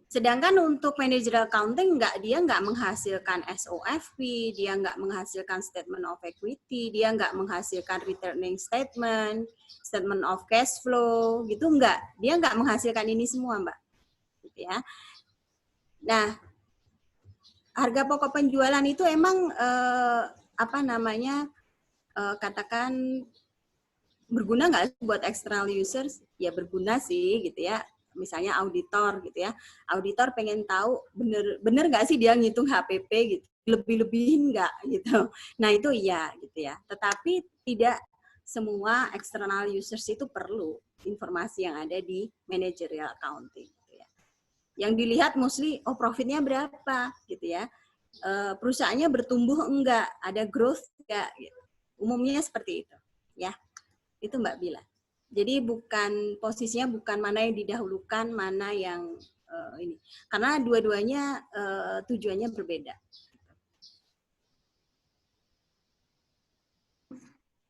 [SPEAKER 1] Sedangkan untuk managerial accounting dia nggak menghasilkan SOFP, dia nggak menghasilkan statement of equity, dia nggak menghasilkan returning statement, statement of cash flow, gitu nggak. Dia nggak menghasilkan ini semua, Mbak. Gitu ya. Nah, harga pokok penjualan itu emang katakan berguna nggak buat external users? Ya berguna sih, gitu ya. Misalnya auditor gitu ya, auditor pengen tahu bener nggak sih dia ngitung HPP gitu, lebih-lebihin nggak gitu. Nah itu iya gitu ya. Tetapi tidak semua external users itu perlu informasi yang ada di managerial accounting. Gitu ya. Yang dilihat mostly profitnya berapa gitu ya, perusahaannya bertumbuh enggak, ada growth enggak. Gitu. Umumnya seperti itu ya. Itu Mbak Bila. Jadi posisinya bukan mana yang didahulukan, mana yang ini. Karena dua-duanya tujuannya berbeda.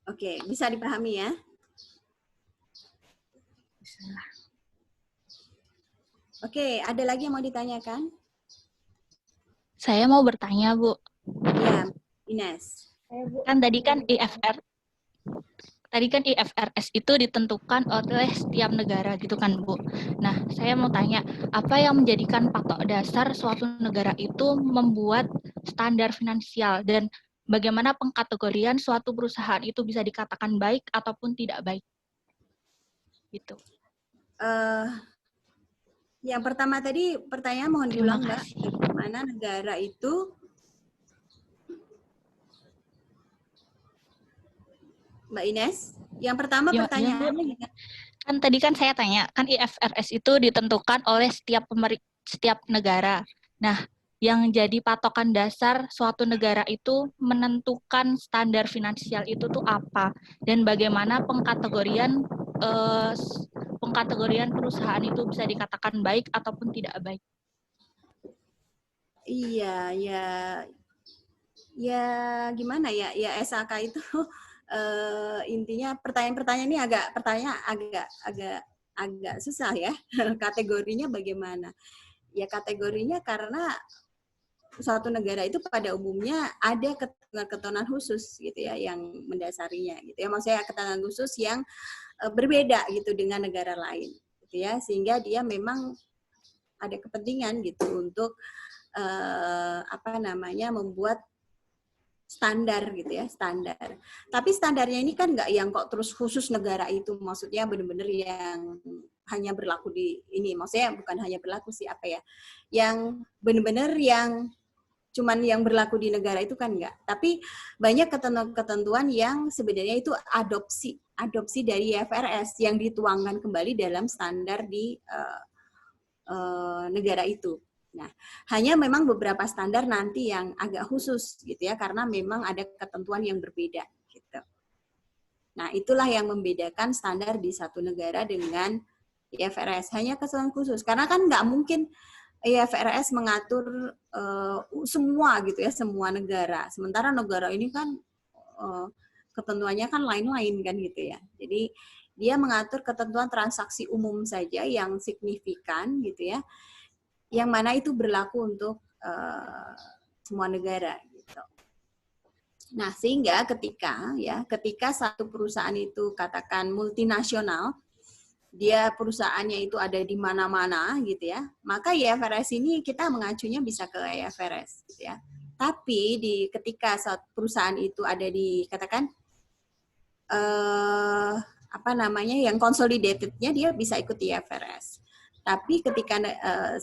[SPEAKER 1] Oke, bisa dipahami ya? Oke, ada lagi yang mau ditanyakan?
[SPEAKER 13] Saya mau bertanya, Bu.
[SPEAKER 1] Ya, Ines.
[SPEAKER 13] Kan tadi kan IFRS itu ditentukan oleh setiap negara gitu kan, Bu. Nah, saya mau tanya, apa yang menjadikan patok dasar suatu negara itu membuat standar finansial dan bagaimana pengkategorian suatu perusahaan itu bisa dikatakan baik ataupun tidak baik? Gitu.
[SPEAKER 1] Yang pertama tadi pertanyaan mohon diulang, Mbak. Bagaimana negara itu Mbak Ines, yang pertama pertanyaannya
[SPEAKER 13] kan tadi kan saya tanya, kan IFRS itu ditentukan oleh setiap negara. Nah, yang jadi patokan dasar suatu negara itu menentukan standar finansial itu tuh apa dan bagaimana pengkategorian perusahaan itu bisa dikatakan baik ataupun tidak baik.
[SPEAKER 1] Iya, ya gimana ya? Ya SAK itu intinya pertanyaan-pertanyaan ini agak susah ya. Kategorinya bagaimana? Ya kategorinya karena suatu negara itu pada umumnya ada ketentuan khusus gitu ya yang mendasarinya gitu ya. Maksudnya ketentuan khusus yang berbeda gitu dengan negara lain gitu ya, sehingga dia memang ada kepentingan gitu untuk membuat standar gitu ya, standar. Tapi standarnya ini kan nggak yang kok terus khusus negara itu, maksudnya benar-benar yang hanya berlaku di ini, maksudnya bukan hanya berlaku sih yang benar-benar yang cuman yang berlaku di negara itu kan enggak. Tapi banyak ketentuan yang sebenarnya itu adopsi dari IFRS yang dituangkan kembali dalam standar di negara itu. Nah, hanya memang beberapa standar nanti yang agak khusus gitu ya, karena memang ada ketentuan yang berbeda gitu. Nah, itulah yang membedakan standar di satu negara dengan IFRS, hanya ketentuan khusus. Karena kan nggak mungkin IFRS mengatur semua gitu ya, semua negara. Sementara negara ini kan ketentuannya kan lain-lain kan gitu ya. Jadi dia mengatur ketentuan transaksi umum saja yang signifikan gitu ya, yang mana itu berlaku untuk semua negara gitu. Nah, sehingga ketika satu perusahaan itu katakan multinasional, dia perusahaannya itu ada di mana-mana gitu ya, maka IFRS ini kita mengacunya bisa ke IFRS gitu ya. Tapi ketika saat perusahaan itu ada di katakan yang consolidated-nya dia bisa ikut IFRS. Tapi ketika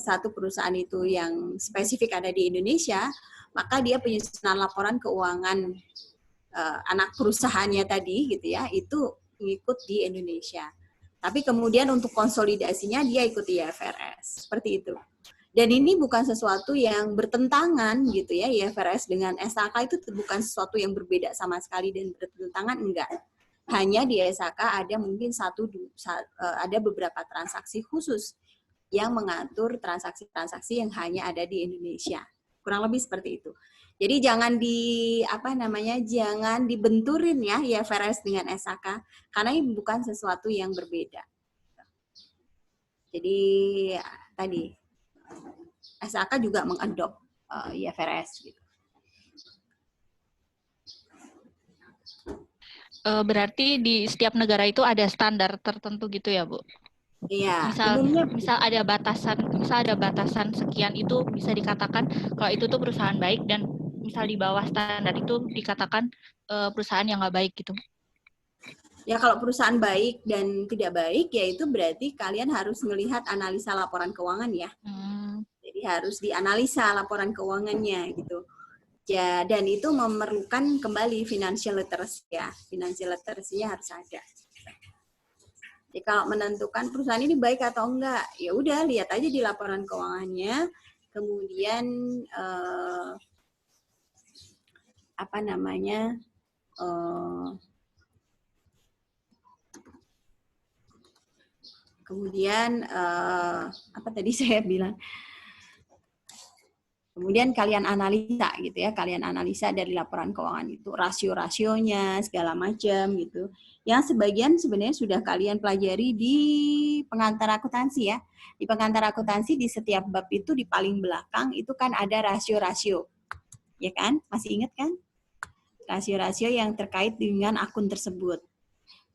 [SPEAKER 1] satu perusahaan itu yang spesifik ada di Indonesia, maka dia penyusunan laporan keuangan anak perusahaannya tadi gitu ya, itu ngikut di Indonesia. Tapi kemudian untuk konsolidasinya dia ikut IFRS, seperti itu. Dan ini bukan sesuatu yang bertentangan gitu ya, IFRS dengan SAK itu bukan sesuatu yang berbeda sama sekali dan bertentangan, enggak. Hanya di SAK ada mungkin ada beberapa transaksi khusus yang mengatur transaksi-transaksi yang hanya ada di Indonesia. Kurang lebih seperti itu. Jadi jangan jangan dibenturin ya IFRS dengan SAK, karena ini bukan sesuatu yang berbeda. Jadi tadi SAK juga mengadop IFRS gitu.
[SPEAKER 13] Berarti di setiap negara itu ada standar tertentu gitu ya, Bu?
[SPEAKER 1] Iya.
[SPEAKER 13] Misal ada batasan sekian itu bisa dikatakan kalau itu tuh perusahaan baik, dan misal di bawah standar itu dikatakan perusahaan yang nggak baik gitu.
[SPEAKER 1] Ya kalau perusahaan baik dan tidak baik, ya itu berarti kalian harus melihat analisa laporan keuangan ya. Jadi harus dianalisa laporan keuangannya gitu. Ya, dan itu memerlukan kembali financial literacy ya. Financial literacy-nya harus ada. Jadi kalau menentukan perusahaan ini baik atau enggak, ya udah lihat aja di laporan keuangannya. Kemudian apa tadi saya bilang? Kemudian kalian analisa gitu ya, kalian analisa dari laporan keuangan itu rasio-rasionya segala macam gitu. Yang sebagian sebenarnya sudah kalian pelajari di pengantar akuntansi ya. Di pengantar akuntansi di setiap bab itu di paling belakang itu kan ada rasio-rasio. Ya kan? Masih ingat kan? Rasio-rasio yang terkait dengan akun tersebut.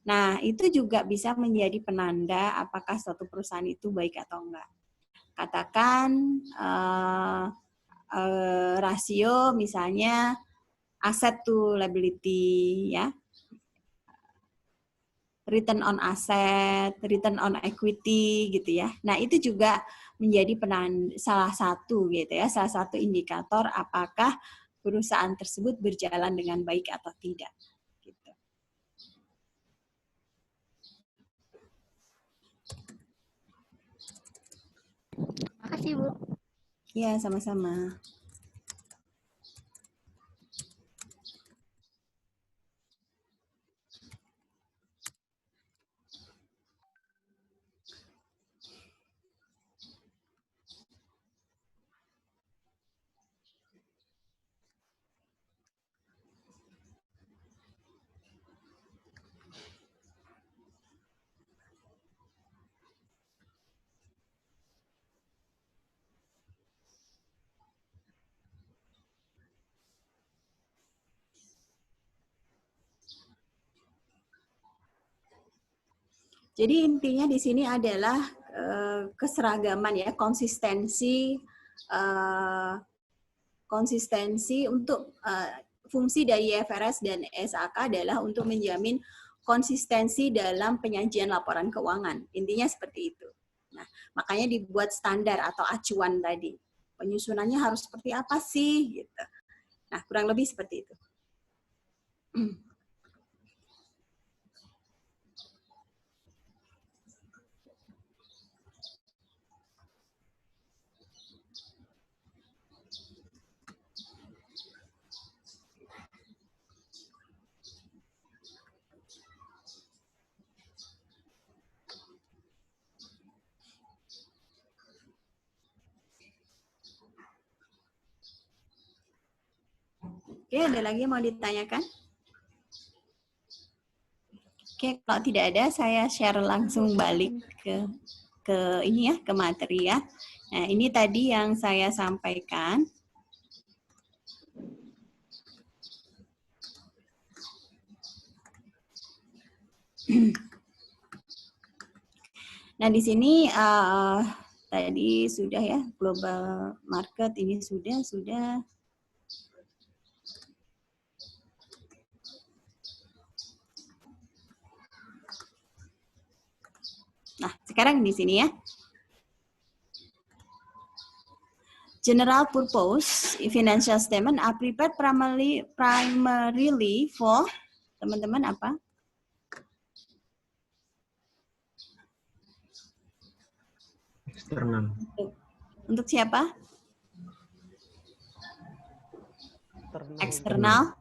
[SPEAKER 1] Nah, itu juga bisa menjadi penanda apakah suatu perusahaan itu baik atau enggak. Katakan rasio misalnya asset to liability ya, return on asset, return on equity gitu ya. Nah itu juga menjadi salah satu gitu ya, salah satu indikator apakah perusahaan tersebut berjalan dengan baik atau tidak. Gitu.
[SPEAKER 13] Makasih Bu.
[SPEAKER 1] Ya sama-sama. Jadi intinya di sini adalah keseragaman ya, konsistensi untuk fungsi dari IFRS dan SAK adalah untuk menjamin konsistensi dalam penyajian laporan keuangan. Intinya seperti itu. Nah, makanya dibuat standar atau acuan tadi. Penyusunannya harus seperti apa sih gitu. Nah, kurang lebih seperti itu. Oke, ada lagi yang mau ditanyakan? Oke, kalau tidak ada, saya share langsung balik ke ini ya, ke materi ya. Nah, ini tadi yang saya sampaikan. Nah, di sini tadi sudah ya, global market ini sudah. Nah, sekarang di sini ya. General purpose financial statement are prepared primarily for teman-teman apa?
[SPEAKER 2] Eksternal.
[SPEAKER 1] Untuk siapa? External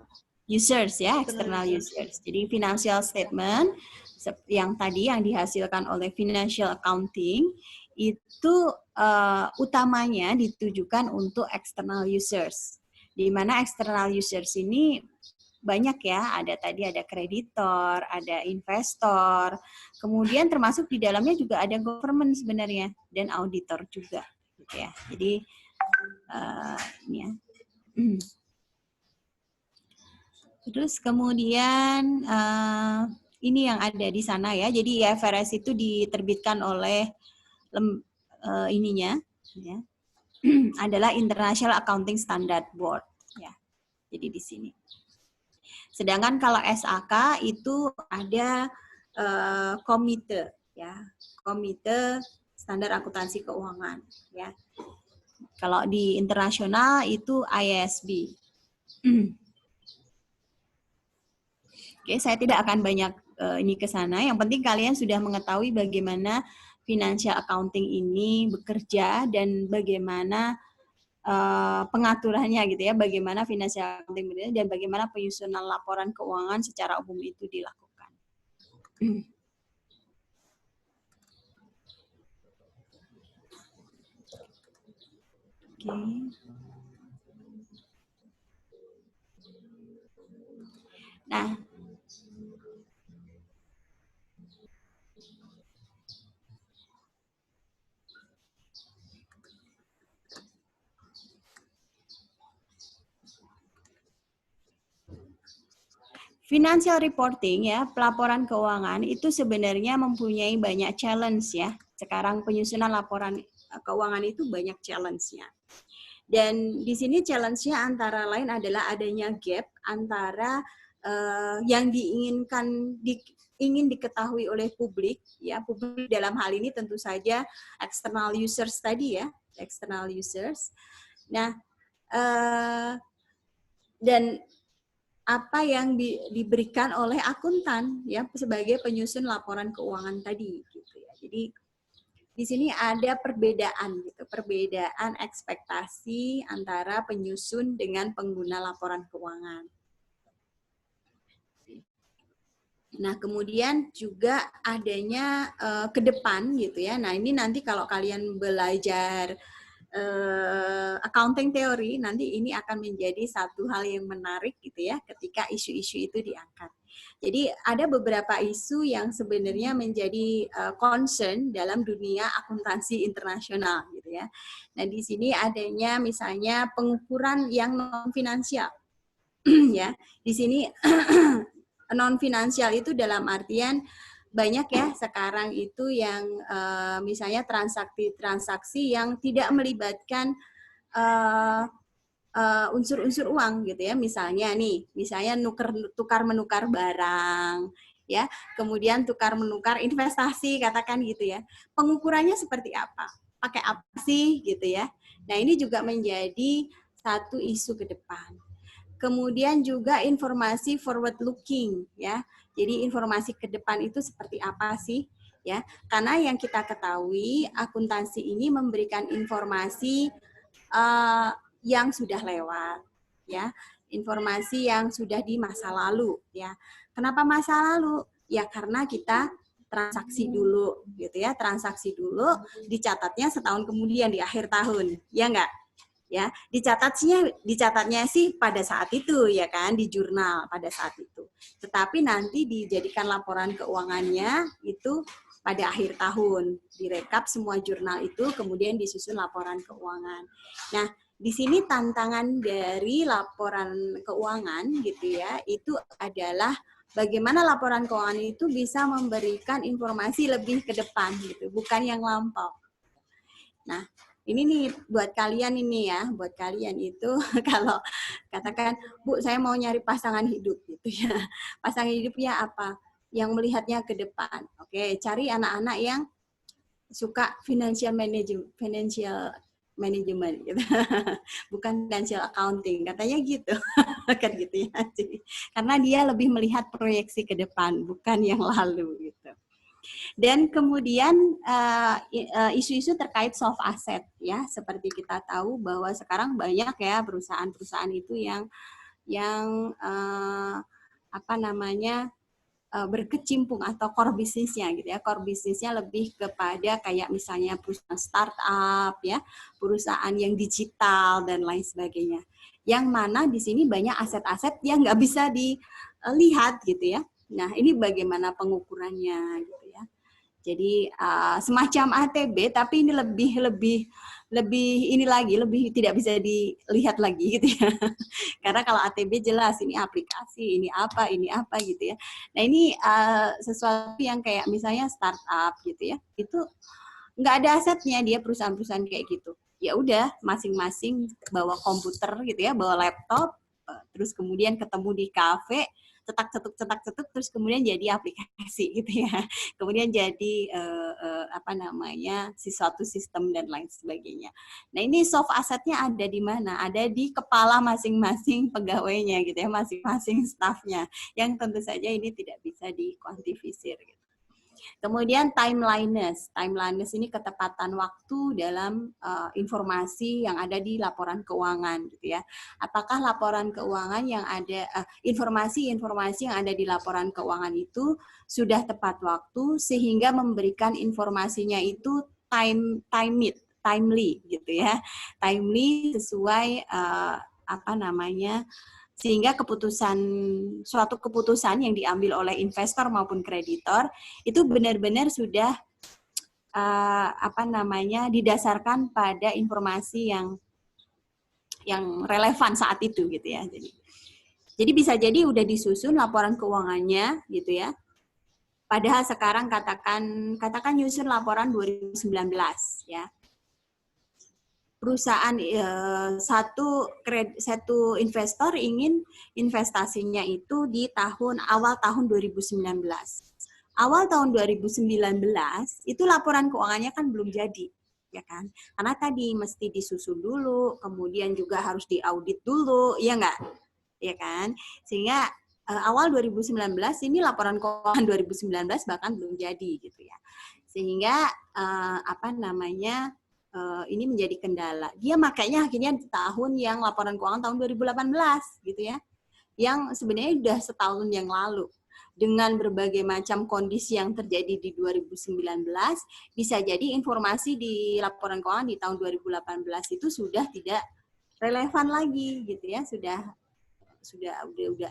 [SPEAKER 1] users ya, external users. Jadi financial statement yang tadi yang dihasilkan oleh financial accounting itu utamanya ditujukan untuk external users. Di mana external users ini banyak ya, ada kreditor, ada investor, kemudian termasuk di dalamnya juga ada government sebenarnya dan auditor juga, gitu ya. Jadi ini ya. Terus kemudian ini yang ada di sana ya. Jadi IFRS itu diterbitkan oleh ininya ya. Adalah International Accounting Standard Board ya. Jadi di sini. Sedangkan kalau SAK itu ada komite ya, komite standar akuntansi keuangan ya. Kalau di internasional itu IASB. Oke, saya tidak akan banyak ini ke sana. Yang penting kalian sudah mengetahui bagaimana financial accounting ini bekerja dan bagaimana pengaturannya gitu ya, bagaimana financial accounting dan bagaimana penyusunan laporan keuangan secara umum itu dilakukan. Oke. Nah, financial reporting ya, pelaporan keuangan itu sebenarnya mempunyai banyak challenge ya. Sekarang penyusunan laporan keuangan itu banyak challenge-nya. Dan di sini challenge-nya antara lain adalah adanya gap antara yang diinginkan ingin diketahui oleh publik ya, publik dalam hal ini tentu saja external users tadi ya, external users. Nah, dan apa yang diberikan oleh akuntan ya sebagai penyusun laporan keuangan tadi gitu ya. Jadi di sini ada perbedaan gitu, perbedaan ekspektasi antara penyusun dengan pengguna laporan keuangan. Nah, kemudian juga adanya ke depan gitu ya. Nah, ini nanti kalau kalian belajar accounting teori, nanti ini akan menjadi satu hal yang menarik gitu ya ketika isu-isu itu diangkat. Jadi ada beberapa isu yang sebenarnya menjadi concern dalam dunia akuntansi internasional gitu ya. Nah, di sini adanya misalnya pengukuran yang non finansial ya. Di sini non finansial itu dalam artian banyak ya sekarang itu yang misalnya transaksi yang tidak melibatkan unsur-unsur uang gitu ya, misalnya tukar menukar barang ya, kemudian tukar menukar investasi katakan gitu ya, pengukurannya seperti apa, pakai apa sih gitu ya. Nah, ini juga menjadi satu isu ke depan. Kemudian juga informasi forward looking ya. Jadi informasi ke depan itu seperti apa sih ya? Karena yang kita ketahui akuntansi ini memberikan informasi yang sudah lewat ya. Informasi yang sudah di masa lalu ya. Kenapa masa lalu? Ya karena kita transaksi dulu gitu ya. Transaksi dulu, dicatatnya setahun kemudian di akhir tahun. Ya enggak? Ya, dicatatnya sih pada saat itu ya kan, di jurnal pada saat itu. Tetapi nanti dijadikan laporan keuangannya itu pada akhir tahun, direkap semua jurnal itu kemudian disusun laporan keuangan. Nah, di sini tantangan dari laporan keuangan gitu ya, itu adalah bagaimana laporan keuangan itu bisa memberikan informasi lebih ke depan gitu, bukan yang lampau. Nah, ini nih buat kalian ini ya, buat kalian itu kalau katakan, Bu, saya mau nyari pasangan hidup gitu ya. Pasangan hidupnya apa? Yang melihatnya ke depan. Oke, cari anak-anak yang suka financial management gitu. Bukan financial accounting, katanya gitu. Kan gitu ya. Karena dia lebih melihat proyeksi ke depan, bukan yang lalu gitu. Dan kemudian isu-isu terkait soft asset ya, seperti kita tahu bahwa sekarang banyak ya perusahaan-perusahaan itu yang berkecimpung atau core bisnisnya gitu ya. Core bisnisnya lebih kepada kayak misalnya perusahaan startup ya, perusahaan yang digital dan lain sebagainya. Yang mana di sini banyak aset-aset yang nggak bisa dilihat gitu ya. Nah, ini bagaimana pengukurannya gitu ya. Jadi semacam ATB tapi ini lebih ini lagi lebih tidak bisa dilihat lagi gitu ya. Karena kalau ATB jelas ini aplikasi, ini apa gitu ya. Nah, ini sesuatu yang kayak misalnya startup gitu ya. Itu nggak ada asetnya dia perusahaan-perusahaan kayak gitu. Ya udah masing-masing bawa komputer gitu ya, bawa laptop, terus kemudian ketemu di kafe, cetak-cetuk terus kemudian jadi aplikasi gitu ya. Kemudian jadi suatu sistem dan lain sebagainya. Nah, ini soft asetnya ada di mana? Ada di kepala masing-masing pegawainya gitu ya, masing-masing staffnya. Yang tentu saja ini tidak bisa dikuantifisir gitu. Kemudian timeliness. Timeliness ini ketepatan waktu dalam informasi yang ada di laporan keuangan gitu ya. Apakah laporan keuangan yang ada informasi-informasi yang ada di laporan keuangan itu sudah tepat waktu sehingga memberikan informasinya itu timely gitu ya. Timely sesuai sehingga suatu keputusan yang diambil oleh investor maupun kreditor itu benar-benar sudah didasarkan pada informasi yang relevan saat itu gitu ya. Jadi bisa jadi udah disusun laporan keuangannya gitu ya. Padahal sekarang katakan nyusun laporan 2019 ya. Perusahaan satu investor ingin investasinya itu di awal tahun 2019. Awal tahun 2019 itu laporan keuangannya kan belum jadi, ya kan? Karena tadi mesti disusun dulu, kemudian juga harus diaudit dulu, ya enggak? Ya kan? Sehingga awal 2019 ini laporan keuangan 2019 bahkan belum jadi gitu ya. Sehingga ini menjadi kendala. Dia makanya akhirnya di tahun yang laporan keuangan tahun 2018 gitu ya. Yang sebenarnya sudah setahun yang lalu. Dengan berbagai macam kondisi yang terjadi di 2019, bisa jadi informasi di laporan keuangan di tahun 2018 itu sudah tidak relevan lagi gitu ya. Sudah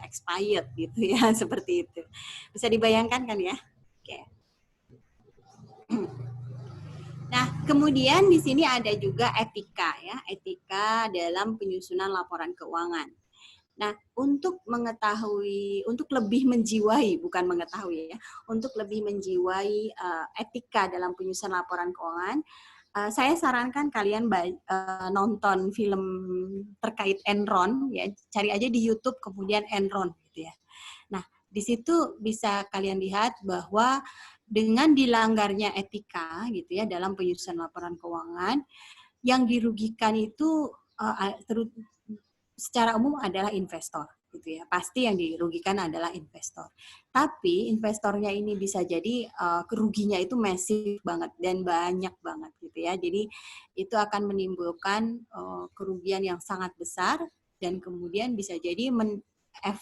[SPEAKER 1] expired gitu ya, seperti itu. Bisa dibayangkan kan ya? Oke. Nah, kemudian di sini ada juga etika ya, etika dalam penyusunan laporan keuangan. Nah, untuk lebih menjiwai, bukan mengetahui ya, untuk lebih menjiwai etika dalam penyusunan laporan keuangan, saya sarankan kalian nonton film terkait Enron ya, cari aja di YouTube kemudian Enron gitu ya. Nah, di situ bisa kalian lihat bahwa dengan dilanggarnya etika gitu ya dalam penyusunan laporan keuangan, yang dirugikan itu secara umum adalah investor gitu ya. Pasti yang dirugikan adalah investor. Tapi investornya ini bisa jadi keruginya itu masif banget dan banyak banget gitu ya. Jadi itu akan menimbulkan kerugian yang sangat besar dan kemudian bisa jadi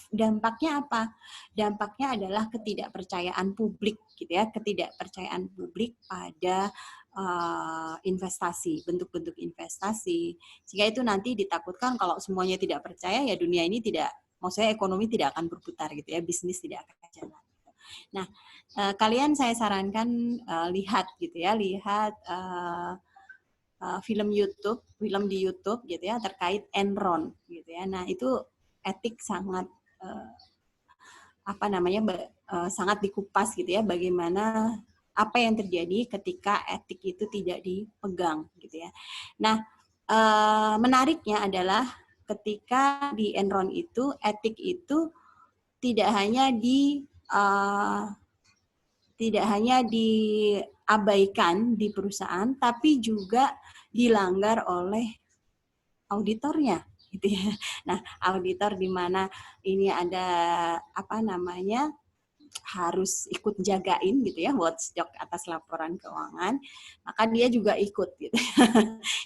[SPEAKER 1] dampaknya apa? Dampaknya adalah ketidakpercayaan publik gitu ya, ketidakpercayaan publik pada investasi, bentuk-bentuk investasi. Sehingga itu nanti ditakutkan kalau semuanya tidak percaya ya dunia ini maksudnya ekonomi tidak akan berputar gitu ya, bisnis tidak akan jalan. Nah, kalian saya sarankan lihat film di YouTube gitu ya terkait Enron gitu ya. Nah, itu etik sangat sangat dikupas gitu ya, bagaimana apa yang terjadi ketika etik itu tidak dipegang gitu ya. Nah, menariknya adalah ketika di Enron itu etik itu tidak hanya diabaikan di perusahaan, tapi juga dilanggar oleh auditornya. Gitu ya. Nah, auditor di mana ini ada harus ikut jagain gitu ya, watchdog atas laporan keuangan, maka dia juga ikut gitu.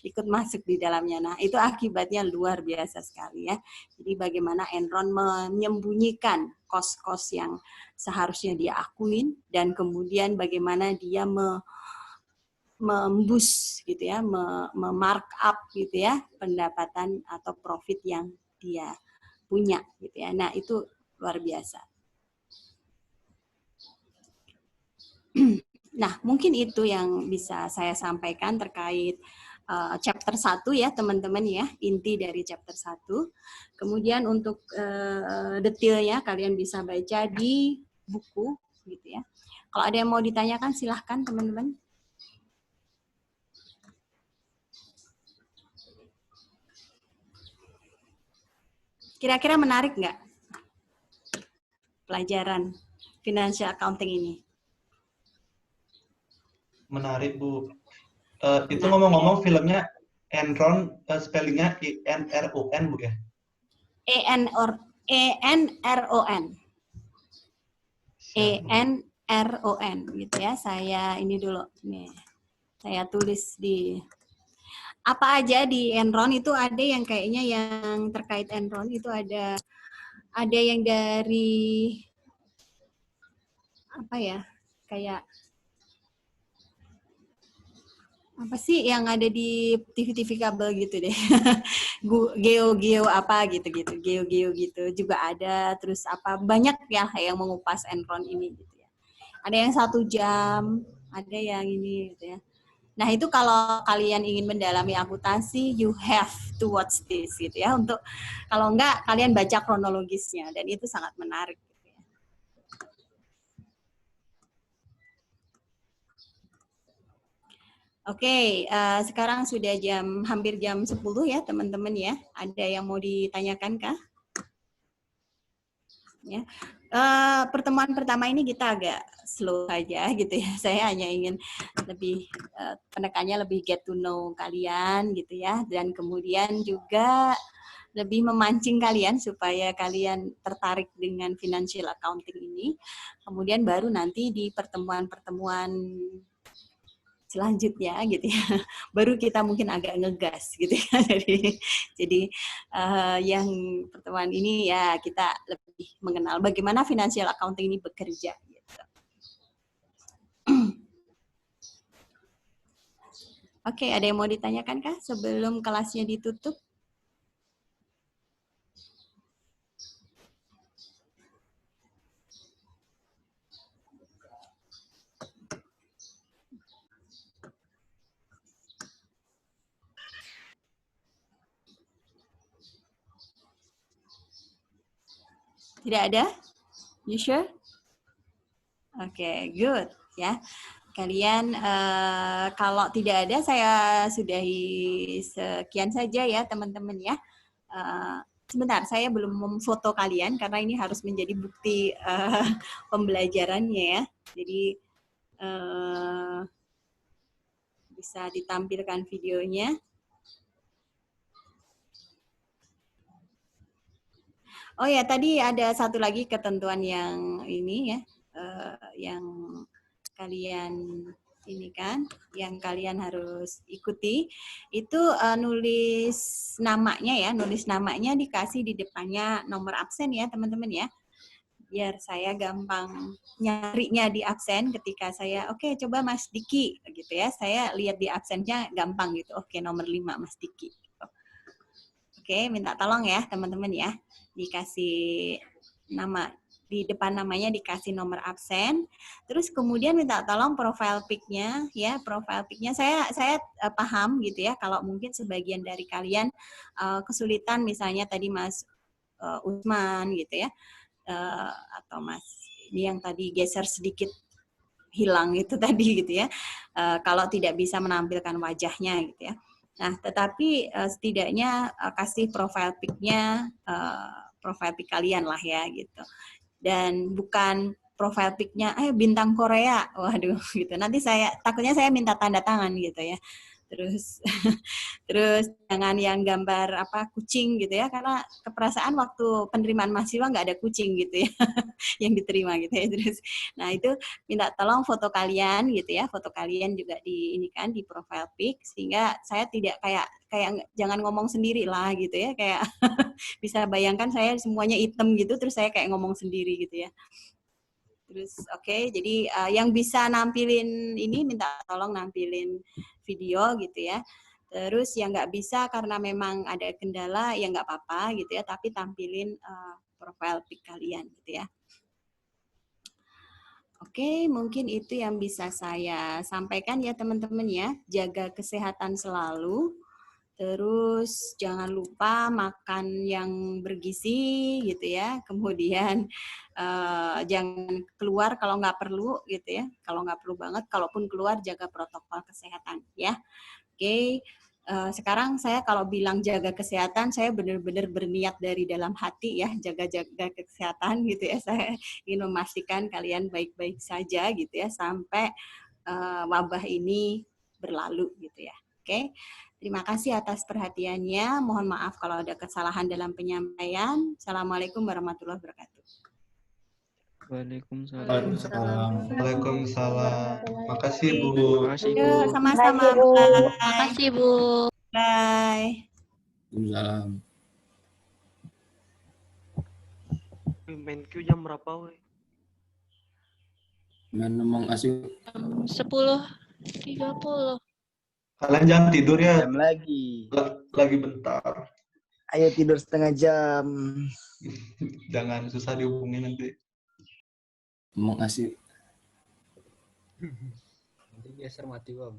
[SPEAKER 1] Ikut masuk di dalamnya. Nah, itu akibatnya luar biasa sekali ya. Jadi bagaimana Enron menyembunyikan kos-kos yang seharusnya dia akuin, dan kemudian bagaimana dia membus gitu ya, memarkup gitu ya pendapatan atau profit yang dia punya gitu ya. Nah, itu luar biasa. Nah, mungkin itu yang bisa saya sampaikan terkait chapter 1 ya, teman-teman ya, inti dari chapter 1. Kemudian untuk detailnya kalian bisa baca di buku gitu ya. Kalau ada yang mau ditanyakan silahkan teman-teman. Kira-kira menarik nggak pelajaran financial accounting ini?
[SPEAKER 8] Menarik, Bu. Itu ngomong-ngomong filmnya Enron, spellingnya ENRON, Bu ya? ENRON. ENRON gitu ya. Saya ini dulu nih. Saya tulis di apa aja di Enron itu, ada yang kayaknya yang terkait Enron itu ada yang dari apa ya? Kayak apa sih yang ada di TV kabel gitu deh. Geo apa gitu-gitu, geo gitu juga ada. Terus apa banyak ya yang mengupas Enron ini gitu ya. Ada yang 1 jam, ada yang ini gitu ya. Nah, itu kalau kalian ingin mendalami akuntansi, you have to watch this gitu ya. Untuk kalau enggak kalian baca kronologisnya, dan itu sangat menarik. Oke, sekarang sudah hampir jam 10 ya teman-teman ya. Ada yang mau ditanyakan kah? Ya. Pertemuan pertama ini kita agak slow saja gitu ya. Saya hanya ingin lebih penekannya lebih get to know kalian gitu ya. Dan kemudian juga lebih memancing kalian supaya kalian tertarik dengan financial accounting ini. Kemudian baru nanti di pertemuan-pertemuan selanjutnya gitu ya, baru kita mungkin agak ngegas gitu ya. Jadi yang pertemuan ini ya kita lebih mengenal bagaimana financial accounting ini bekerja. Gitu. Oke, ada yang mau ditanyakan kah sebelum kelasnya ditutup? Tidak ada? You sure? Oke, good ya. Kalian kalau tidak ada saya sudahi sekian saja ya teman-teman ya. Sebentar, saya belum memfoto kalian karena ini harus menjadi bukti pembelajarannya ya. Jadi bisa ditampilkan videonya. Oh ya, tadi ada satu lagi ketentuan yang ini ya, yang kalian ini kan, yang kalian harus ikuti, itu nulis namanya dikasih di depannya nomor absen ya teman-teman ya, biar saya gampang nyarinya di absen ketika saya, oke, coba Mas Diki gitu ya, saya lihat di absennya gampang gitu, oke nomor 5 Mas Diki. Oke, minta tolong ya teman-teman ya, dikasih nama, di depan namanya dikasih nomor absen, terus kemudian minta tolong profile pic-nya ya, profile pic-nya saya paham gitu ya, kalau mungkin sebagian dari kalian kesulitan misalnya tadi Mas Usman gitu ya, atau Mas ini yang tadi geser sedikit hilang itu tadi gitu ya, kalau tidak bisa menampilkan wajahnya gitu ya. Nah, tetapi setidaknya kasih profile pic-nya, profile pic kalian lah ya gitu. Dan bukan profile pic-nya bintang Korea, waduh gitu. Nanti takutnya saya minta tanda tangan gitu ya. Terus terus jangan yang gambar kucing gitu ya, karena keperasaan waktu penerimaan mahasiswa nggak ada kucing gitu ya yang diterima gitu ya. Terus nah itu minta tolong foto kalian gitu ya, foto kalian juga di ini kan di profile pic, sehingga saya tidak kayak jangan ngomong sendiri lah gitu ya, kayak bisa bayangkan saya semuanya hitam gitu terus saya kayak ngomong sendiri gitu ya. Terus oke, jadi yang bisa nampilin ini minta tolong nampilin video gitu ya. Terus yang nggak bisa karena memang ada kendala ya nggak apa-apa gitu ya, tapi tampilin profile pic kalian gitu ya. Oke, mungkin itu yang bisa saya sampaikan ya teman-teman ya. Jaga kesehatan selalu. Terus jangan lupa makan yang bergizi gitu ya. Kemudian jangan keluar kalau nggak perlu gitu ya. Kalau nggak perlu banget, kalaupun keluar jaga protokol kesehatan ya. Oke, sekarang saya kalau bilang jaga kesehatan, saya benar-benar berniat dari dalam hati ya, jaga-jaga kesehatan gitu ya. Saya ingin memastikan kalian baik-baik saja gitu ya, sampai wabah ini berlalu gitu ya. Oke, terima kasih atas perhatiannya. Mohon maaf kalau ada kesalahan dalam penyampaian. Assalamualaikum warahmatullahi wabarakatuh.
[SPEAKER 14] Waalaikumsalam. Waalaikumsalam. Makasih Bu.
[SPEAKER 12] Makasih Bu.
[SPEAKER 8] Yuk, sama-sama.
[SPEAKER 13] Makasih Bu.
[SPEAKER 8] Bye.
[SPEAKER 14] Waalaikumsalam.
[SPEAKER 12] Main Q jam berapa, weh?
[SPEAKER 14] Main ngomong asik.
[SPEAKER 13] 10.30.
[SPEAKER 14] Kalian jangan tidur ya.
[SPEAKER 2] Jam lagi.
[SPEAKER 14] Lagi bentar.
[SPEAKER 2] Ayo tidur setengah jam.
[SPEAKER 14] Jangan susah dihubungin nanti. Ngomong asik.
[SPEAKER 9] Nanti geser mati Bang.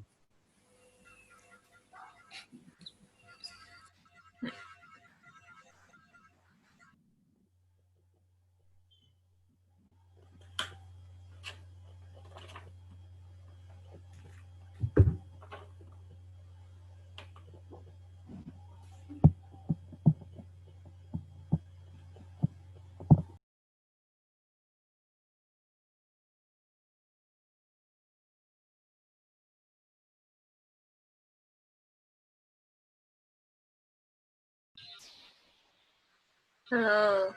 [SPEAKER 15] Halo.